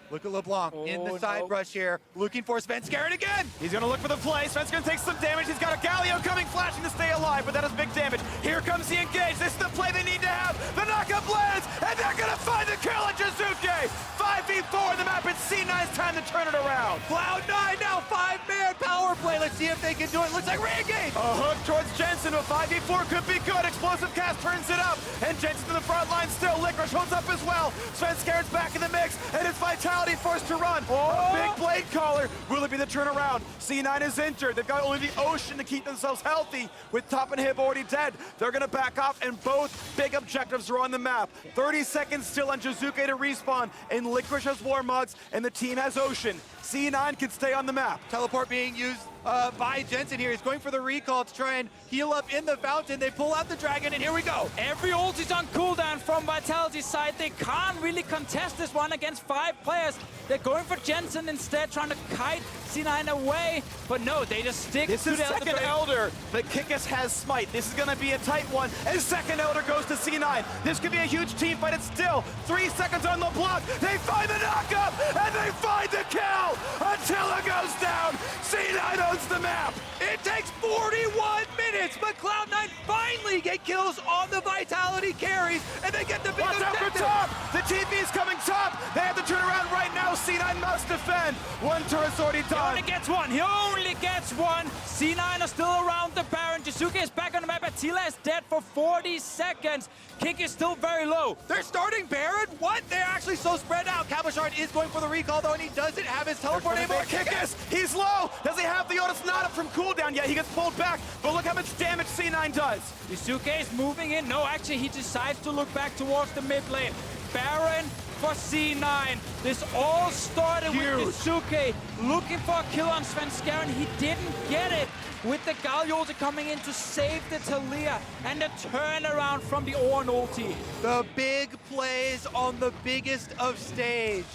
Speaker 3: Look at LeBlanc in the side rush here, looking for Svenskeren again.
Speaker 1: He's going to look for the play. Svenskeren takes some damage. He's got a Galio coming, flashing to stay alive, but that is big damage. Here comes the engage. This is the play they need to have. The knockup lands, and they're going to find the kill on Jiizuke. 5v4 in the map. It's C9's time to turn it around.
Speaker 3: Cloud9 now 5-man power play. Let's see if they can do it. Looks like re-engage.
Speaker 1: A hook towards Jensen. A 5v4 could be good. Explosive cast turns it up, and Jensen to the front line still. Licorice holds up as well. Svenskeren's back in the mix, and it's Vitality forced to run. A big blade caller. Will it be the turnaround? C9 is injured. They've got only the Ocean to keep themselves healthy. With top and hip already dead, they're going to back off, and both big objectives are on the map. 30 seconds still on Jiizuke to respawn, and Licorice has Warmogs, and the team has Ocean. C9 can stay on the map.
Speaker 3: Teleport being used by Jensen here. He's going for the recall to try and heal up in the fountain. They pull out the dragon, and here we go.
Speaker 2: Every ult is on cooldown from Vitality's side. They can't really contest this one against 5 players. They're going for Jensen instead, trying to kite C9 away. But no, they just stick
Speaker 1: this
Speaker 2: to
Speaker 1: is
Speaker 2: the
Speaker 1: second Elder, but Kikis has Smite. This is going to be a tight one, and second Elder goes to C9. This could be a huge team fight. It's still 3 seconds on the block. They find the knockup, and they find the kill. Attila goes down. C9 owns the map.
Speaker 3: It takes 41 minutes, but Cloud9 finally get kills on the Vitality carries, and they get the big
Speaker 1: Watch out for top. The TP is coming top. They have to turn around right now. C9 must defend. One turret's already done.
Speaker 2: He only gets one. He only gets one. C9 are still around the Baron. Jiizuke is back on the map. Attila is dead for 40 seconds. Kick is still very low.
Speaker 3: They're starting Baron? What? They're actually so spread out. Cabochard is going for the recall, though, and he doesn't have his teleport able.
Speaker 1: Kikis, he's low. Does he have the Otis? Not up from cooldown yet. He gets pulled back, but look how much damage C9 does.
Speaker 2: Jiizuke is moving in. No, actually, he decides to look back towards the mid lane. Baron for C9. This all started with Jiizuke looking for a kill on Svenskeren. He didn't get it. With the Galio coming in to save the Taliyah and the turnaround from the Ornn ulti.
Speaker 3: The big plays on the biggest of stage.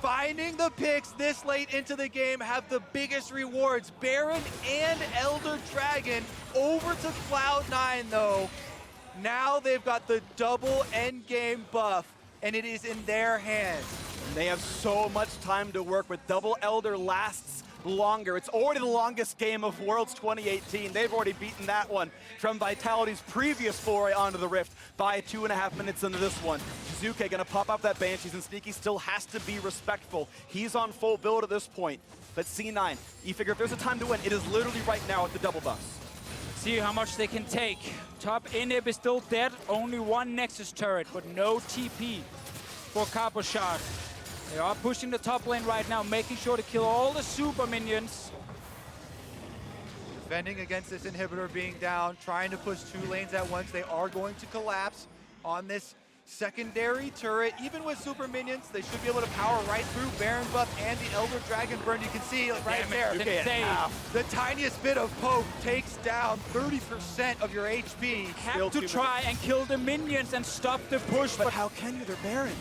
Speaker 3: Finding the picks this late into the game have the biggest rewards. Baron and Elder Dragon over to Cloud9 though. Now they've got the double endgame buff, and it is in their hands.
Speaker 1: They have so much time to work with. Double Elder lasts longer. It's already the longest game of Worlds 2018. They've already beaten that one from Vitality's previous foray onto the Rift by 2.5 minutes into this one. Jiizuke gonna pop up that Banshees, and Sneaky still has to be respectful. He's on full build at this point. But C9, you figure if there's a time to win, it is literally right now at the double buffs.
Speaker 2: See how much they can take. Top Inhib is still dead. Only one Nexus turret, but no TP for Cabochard. They are pushing the top lane right now, making sure to kill all the super minions.
Speaker 3: Defending against this inhibitor being down, trying to push 2 lanes at once. They are going to collapse on this secondary turret. Even with super minions, they should be able to power right through Baron buff and the Elder Dragon burn. You can see right there, the tiniest bit of poke takes down 30% of your HP.
Speaker 2: Have to try and kill the minions and stop the push,
Speaker 1: But how can you? They're Baron.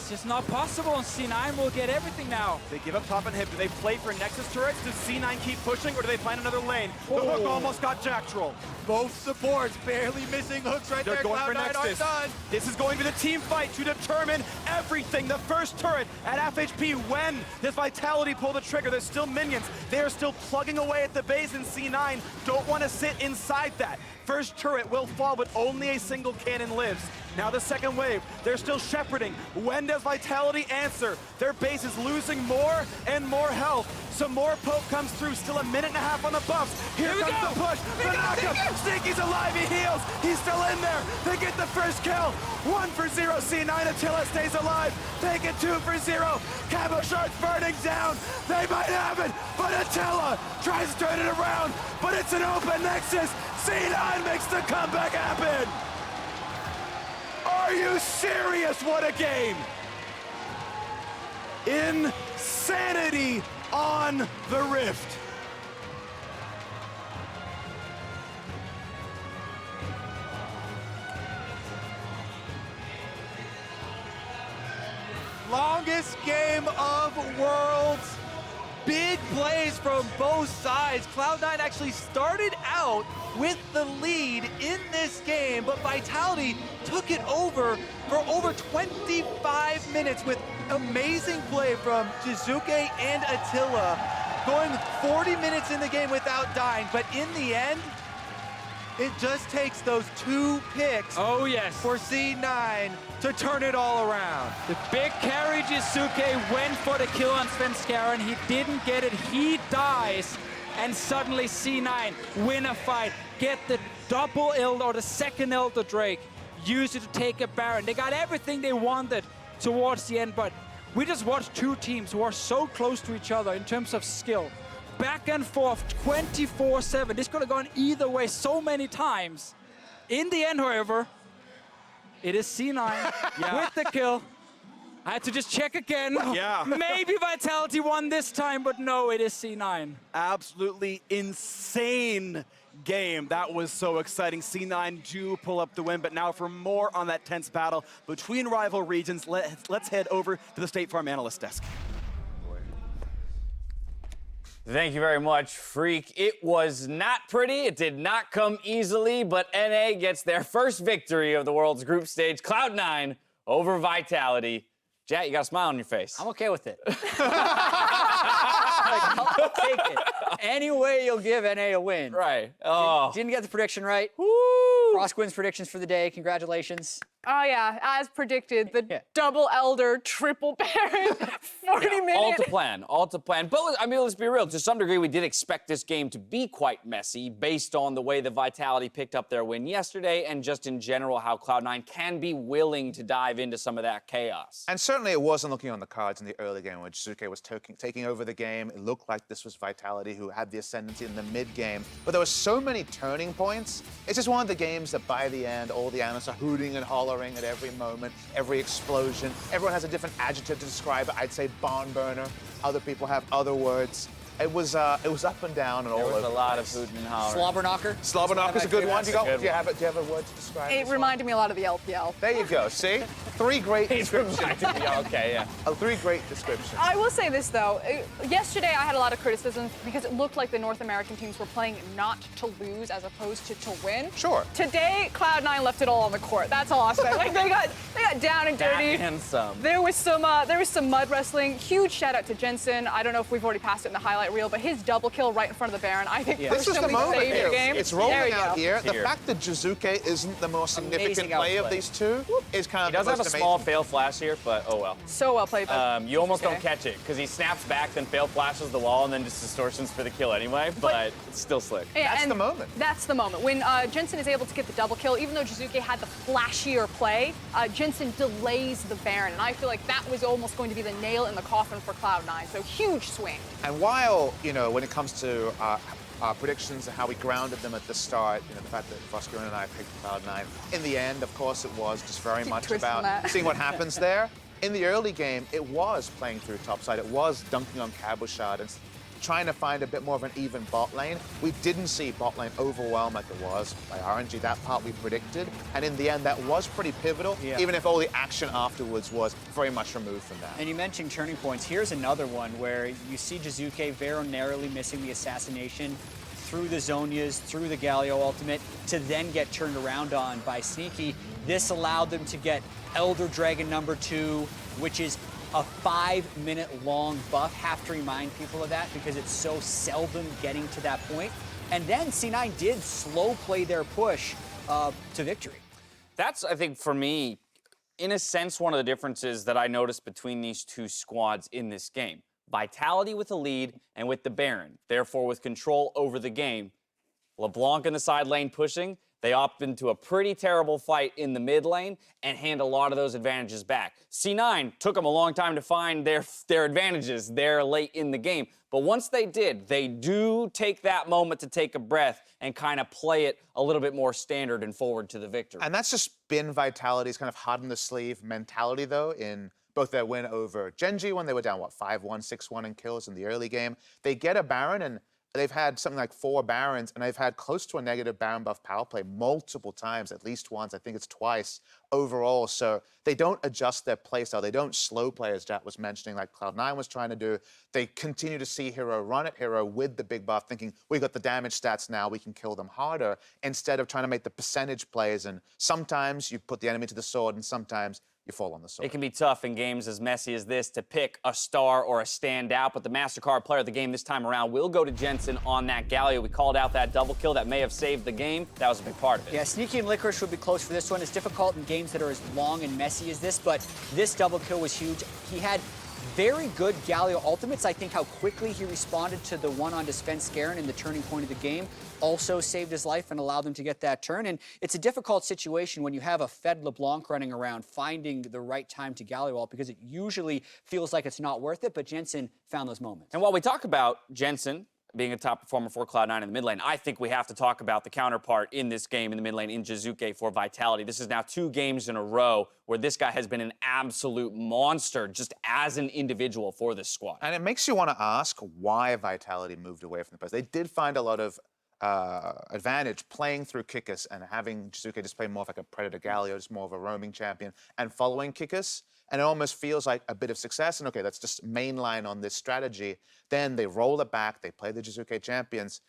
Speaker 2: it's just not possible, and C9 will get everything now.
Speaker 1: They give up top and hip. Do they play for Nexus turrets? Does C9 keep pushing, or do they find another lane? The hook almost got Jactroll.
Speaker 3: Both supports barely missing hooks right there.
Speaker 1: They're going for
Speaker 3: Cloud9
Speaker 1: Nexus.
Speaker 3: are done.
Speaker 1: This is going to be the team fight to determine everything. The first turret at FHP. When does Vitality pull the trigger? There's still minions. They are still plugging away at the base, and C9 don't want to sit inside that. First turret will fall, but only a single cannon lives. Now the second wave, they're still shepherding. When does Vitality answer? Their base is losing more and more health. Some more poke comes through, still a minute and a half on the buffs. Here comes the push, the knockup. Sneaky's alive, he heals. He's still in there. They get the first kill. 1-0, C9, Attila stays alive. They get 2-0. Cabochard's burning down. They might have it, but Attila tries to turn it around, but it's an open Nexus. C9 makes the comeback happen. Are you serious? What a game! Insanity on the Rift.
Speaker 3: Longest game of Worlds. Big plays from both sides. Cloud9 actually started out with the lead in this game, but Vitality took it over for over 25 minutes with amazing play from Jiizuke and Attila, going 40 minutes in the game without dying, but in the end, it just takes those 2 picks for C9 to turn it all around.
Speaker 2: The big carry Jiizuke went for the kill on Svenskeren. He didn't get it. He dies. And suddenly C9 win a fight. Get the double Elder or the second Elder Drake. Use it to take a Baron. They got everything they wanted towards the end. But we just watched 2 teams who are so close to each other in terms of skill. Back and forth 24/7. This could have gone either way so many times. In the end, however, it is C9 with the kill. I had to just check again. Maybe Vitality won this time, but no, it is C9.
Speaker 1: Absolutely insane game. That was so exciting. C9 do pull up the win, but now for more on that tense battle between rival regions, let's head over to the State Farm analyst desk.
Speaker 4: Thank you very much, Phreak. It was not pretty. It did not come easily, but NA gets their first victory of the world's group stage. Cloud9 over Vitality. Jack, you got a smile on your face.
Speaker 5: I'm okay with it. I'll take it. Any way you'll give NA a win.
Speaker 4: Right. Oh.
Speaker 5: Didn't get the prediction right.
Speaker 4: Woo!
Speaker 5: Frost wins predictions for the day. Congratulations.
Speaker 6: Oh yeah, as predicted, the double Elder, triple Baron, 40 minutes.
Speaker 4: All to plan. But I mean, let's be real. To some degree, we did expect this game to be quite messy based on the way the Vitality picked up their win yesterday and just in general how Cloud9 can be willing to dive into some of that chaos.
Speaker 7: And certainly it wasn't looking on the cards in the early game when Jiizuke was taking over the game. It looked like this was Vitality who had the ascendancy in the mid-game. But there were so many turning points. It's just one of the games that by the end, all the analysts are hooting and hollering at every moment, every explosion. Everyone has a different adjective to describe it. I'd say barn burner. Other people have other words. It was up and down and all over.
Speaker 4: There was a lot of hooting and hollering.
Speaker 5: Slobber knocker.
Speaker 7: Slobber knocker's a good one. Do you have a word to describe
Speaker 6: It reminded me a lot of the LPL.
Speaker 7: There you go. See? 3 great descriptions.
Speaker 4: Okay, yeah.
Speaker 7: 3 great descriptions.
Speaker 6: I will say this though, yesterday I had a lot of criticism because it looked like the North American teams were playing not to lose as opposed to win.
Speaker 7: Sure.
Speaker 6: Today, Cloud9 left it all on the court. That's all I'll say. Like they got down and dirty.
Speaker 4: And some.
Speaker 6: There was some mud wrestling. Huge shout out to Jensen. I don't know if we've already passed it in the highlight reel, but his double kill right in front of the Baron, I think
Speaker 7: This is the
Speaker 6: personally
Speaker 7: moment
Speaker 6: saved
Speaker 7: here.
Speaker 6: the game.
Speaker 7: It's rolling
Speaker 6: There we
Speaker 7: out
Speaker 6: go.
Speaker 7: here. The fact that Jiizuke isn't the most significant play of these two is kind of
Speaker 4: He does
Speaker 7: the
Speaker 4: have a
Speaker 7: most
Speaker 4: small
Speaker 7: amazing.
Speaker 4: fail flash here, but oh well.
Speaker 6: So well played.
Speaker 4: You almost
Speaker 6: Okay.
Speaker 4: don't catch it because he snaps back, then fail flashes the wall, and then just distortions for the kill anyway. But it's still slick.
Speaker 7: That's
Speaker 6: And
Speaker 7: the moment.
Speaker 6: That's the moment. When Jensen is able to get the double kill, even though Jiizuke had the flashier play, Jensen delays the Baron. And I feel like that was almost going to be the nail in the coffin for Cloud9. So huge swing.
Speaker 7: And while, when it comes to our predictions and how we grounded them at the start, the fact that Svenskeren and I picked Cloud9, in the end, of course, it was just very much
Speaker 6: twist on
Speaker 7: about
Speaker 6: that.
Speaker 7: seeing what happens there. In the early game, it was playing through topside. It was dunking on Cabochard and trying to find a bit more of an even bot lane. We didn't see bot lane overwhelm like it was by RNG. That part we predicted. And in the end, that was pretty pivotal, even if all the action afterwards was very much removed from that.
Speaker 5: And you mentioned turning points. Here's another one where you see Jiizuke very narrowly missing the assassination through the Zhonya's, through the Galio ultimate, to then get turned around on by Sneaky. This allowed them to get Elder Dragon #2, which is a 5-minute long buff. Have to remind people of that because it's so seldom getting to that point. And then C9 did slow play their push to victory.
Speaker 4: That's, I think, for me, in a sense, one of the differences that I noticed between these two squads in this game. Vitality with the lead and with the Baron, therefore with control over the game. LeBlanc in the side lane pushing, they opt into a pretty terrible fight in the mid lane and hand a lot of those advantages back. C9 took them a long time to find their advantages there late in the game. But once they did, they do take that moment to take a breath and kind of play it a little bit more standard and forward to the victory.
Speaker 7: And that's just been Vitality's kind of hard in the sleeve mentality, though, in both their win over Genji when they were down, 5-1, 6-1 in kills in the early game. They get a Baron, and they've had something like 4 Barons, and they've had close to a negative Baron buff power play multiple times, at least once. I think it's twice overall. So they don't adjust their playstyle. They don't slow play, as Jat was mentioning, like Cloud9 was trying to do. They continue to see Hero run it, Hero with the big buff, thinking, we got the damage stats now, we can kill them harder, instead of trying to make the percentage plays. And sometimes you put the enemy to the sword, and sometimes you fall on the sword.
Speaker 4: It can be tough in games as messy as this to pick a star or a standout, but the MasterCard player of the game this time around will go to Jensen on that Galio. We called out that double kill that may have saved the game. That was a big part of it.
Speaker 5: Yeah, Sneaky and Licorice would be close for this one. It's difficult in games that are as long and messy as this, but this double kill was huge. He had very good Galio ultimates. I think how quickly he responded to the one onto Svenskeren in the turning point of the game also saved his life and allowed them to get that turn. And it's a difficult situation when you have a fed LeBlanc running around finding the right time to Galio ult because it usually feels like it's not worth it, but Jensen found those moments.
Speaker 4: And while we talk about Jensen being a top performer for Cloud9 in the mid lane, I think we have to talk about the counterpart in this game in the mid lane in Jiizuke for Vitality. This is now 2 games in a row where this guy has been an absolute monster just as an individual for this squad.
Speaker 7: And it makes you want to ask why Vitality moved away from the post. They did find a lot of advantage playing through Kikis and having Jiizuke just play more of like a Predator Galio, just more of a roaming champion, and following Kikis. And it almost feels like a bit of success. And okay, that's just mainline on this strategy. Then they roll it back. They play the Jiizuke champions.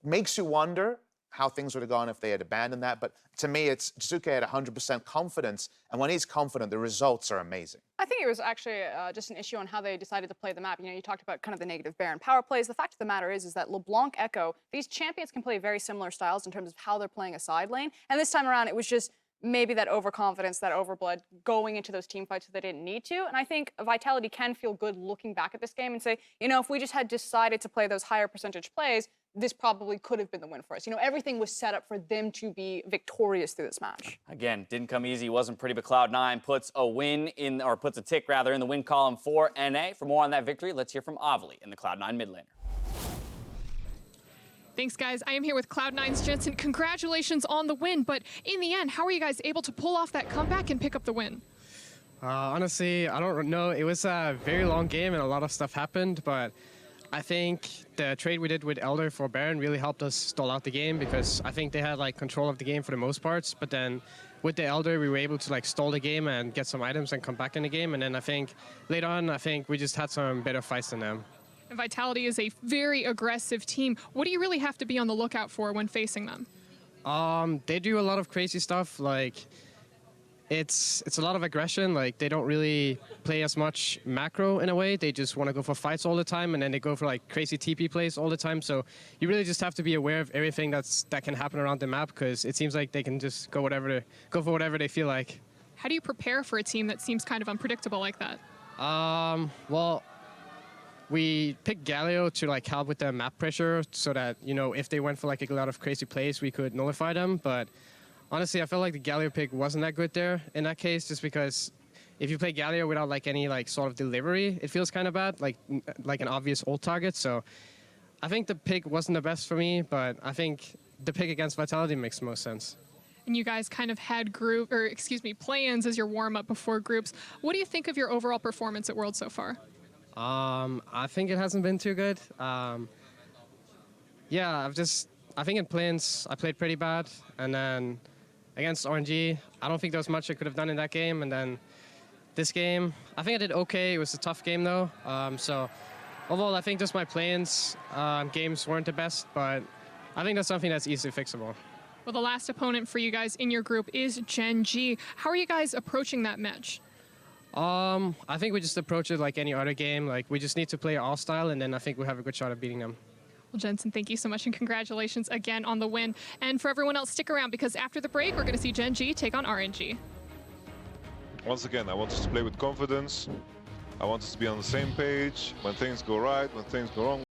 Speaker 7: Makes you wonder how things would have gone if they had abandoned that. But to me, it's Jiizuke had 100% confidence. And when he's confident, the results are amazing.
Speaker 6: I think it was actually just an issue on how they decided to play the map. You talked about kind of the negative Baron power plays. The fact of the matter is that LeBlanc Echo, these champions can play very similar styles in terms of how they're playing a side lane. And this time around, it was just maybe that overconfidence, that overblood going into those team fights that they didn't need to. And I think Vitality can feel good looking back at this game and say, if we just had decided to play those higher percentage plays, this probably could have been the win for us. Everything was set up for them to be victorious through this match.
Speaker 4: Again, didn't come easy, wasn't pretty, but Cloud9 puts a tick in the win column for NA. For more on that victory, let's hear from Avli in the Cloud9 mid laner.
Speaker 8: Thanks, guys. I am here with Cloud9's Jensen. Congratulations on the win, but in the end, how were you guys able to pull off that comeback and pick up the win?
Speaker 9: Honestly, I don't know. It was a very long game and a lot of stuff happened, but I think the trade we did with Elder for Baron really helped us stall out the game because I think they had control of the game for the most parts, but then with the Elder, we were able to stall the game and get some items and come back in the game, and then I think later on, we just had some better fights than them.
Speaker 8: And Vitality is a very aggressive team. What do you really have to be on the lookout for when facing them?
Speaker 9: They do a lot of crazy stuff, it's a lot of aggression. Like, they don't really play as much macro in a way. They just want to go for fights all the time, and then they go for like crazy TP plays all the time. So you really just have to be aware of everything that can happen around the map, because it seems like they can just go for whatever they feel like.
Speaker 8: How do you prepare for a team that seems kind of unpredictable like that?
Speaker 9: Well, we picked Galio to like help with the map pressure, so that, you know, if they went for like a lot of crazy plays, we could nullify them. But honestly, I felt like the Galio pick wasn't that good there in that case, just because if you play Galio without like any like sort of delivery, it feels kind of bad, like an obvious ult target. So I think the pick wasn't the best for me, but I think the pick against Vitality makes the most sense.
Speaker 8: And you guys kind of had play-ins as your warm-up before groups. What do you think of your overall performance at Worlds so far?
Speaker 9: I think it hasn't been too good. Yeah, I think in play-ins I played pretty bad, and then against RNG, I don't think there was much I could have done in that game. And then this game, I think I did okay. It was a tough game though. So overall, I think just my play-ins games weren't the best, but I think that's something that's easily fixable.
Speaker 8: Well, the last opponent for you guys in your group is Gen G. How are you guys approaching that match?
Speaker 9: I think we just approach it like any other game. Like, we just need to play our style, and then I think we have a good shot at beating them.
Speaker 8: Well, Jensen, thank you so much, and congratulations again on the win. And for everyone else, stick around, because after the break, we're going to see Gen G take on RNG.
Speaker 10: Once again, I want us to play with confidence. I want us to be on the same page when things go right, when things go wrong.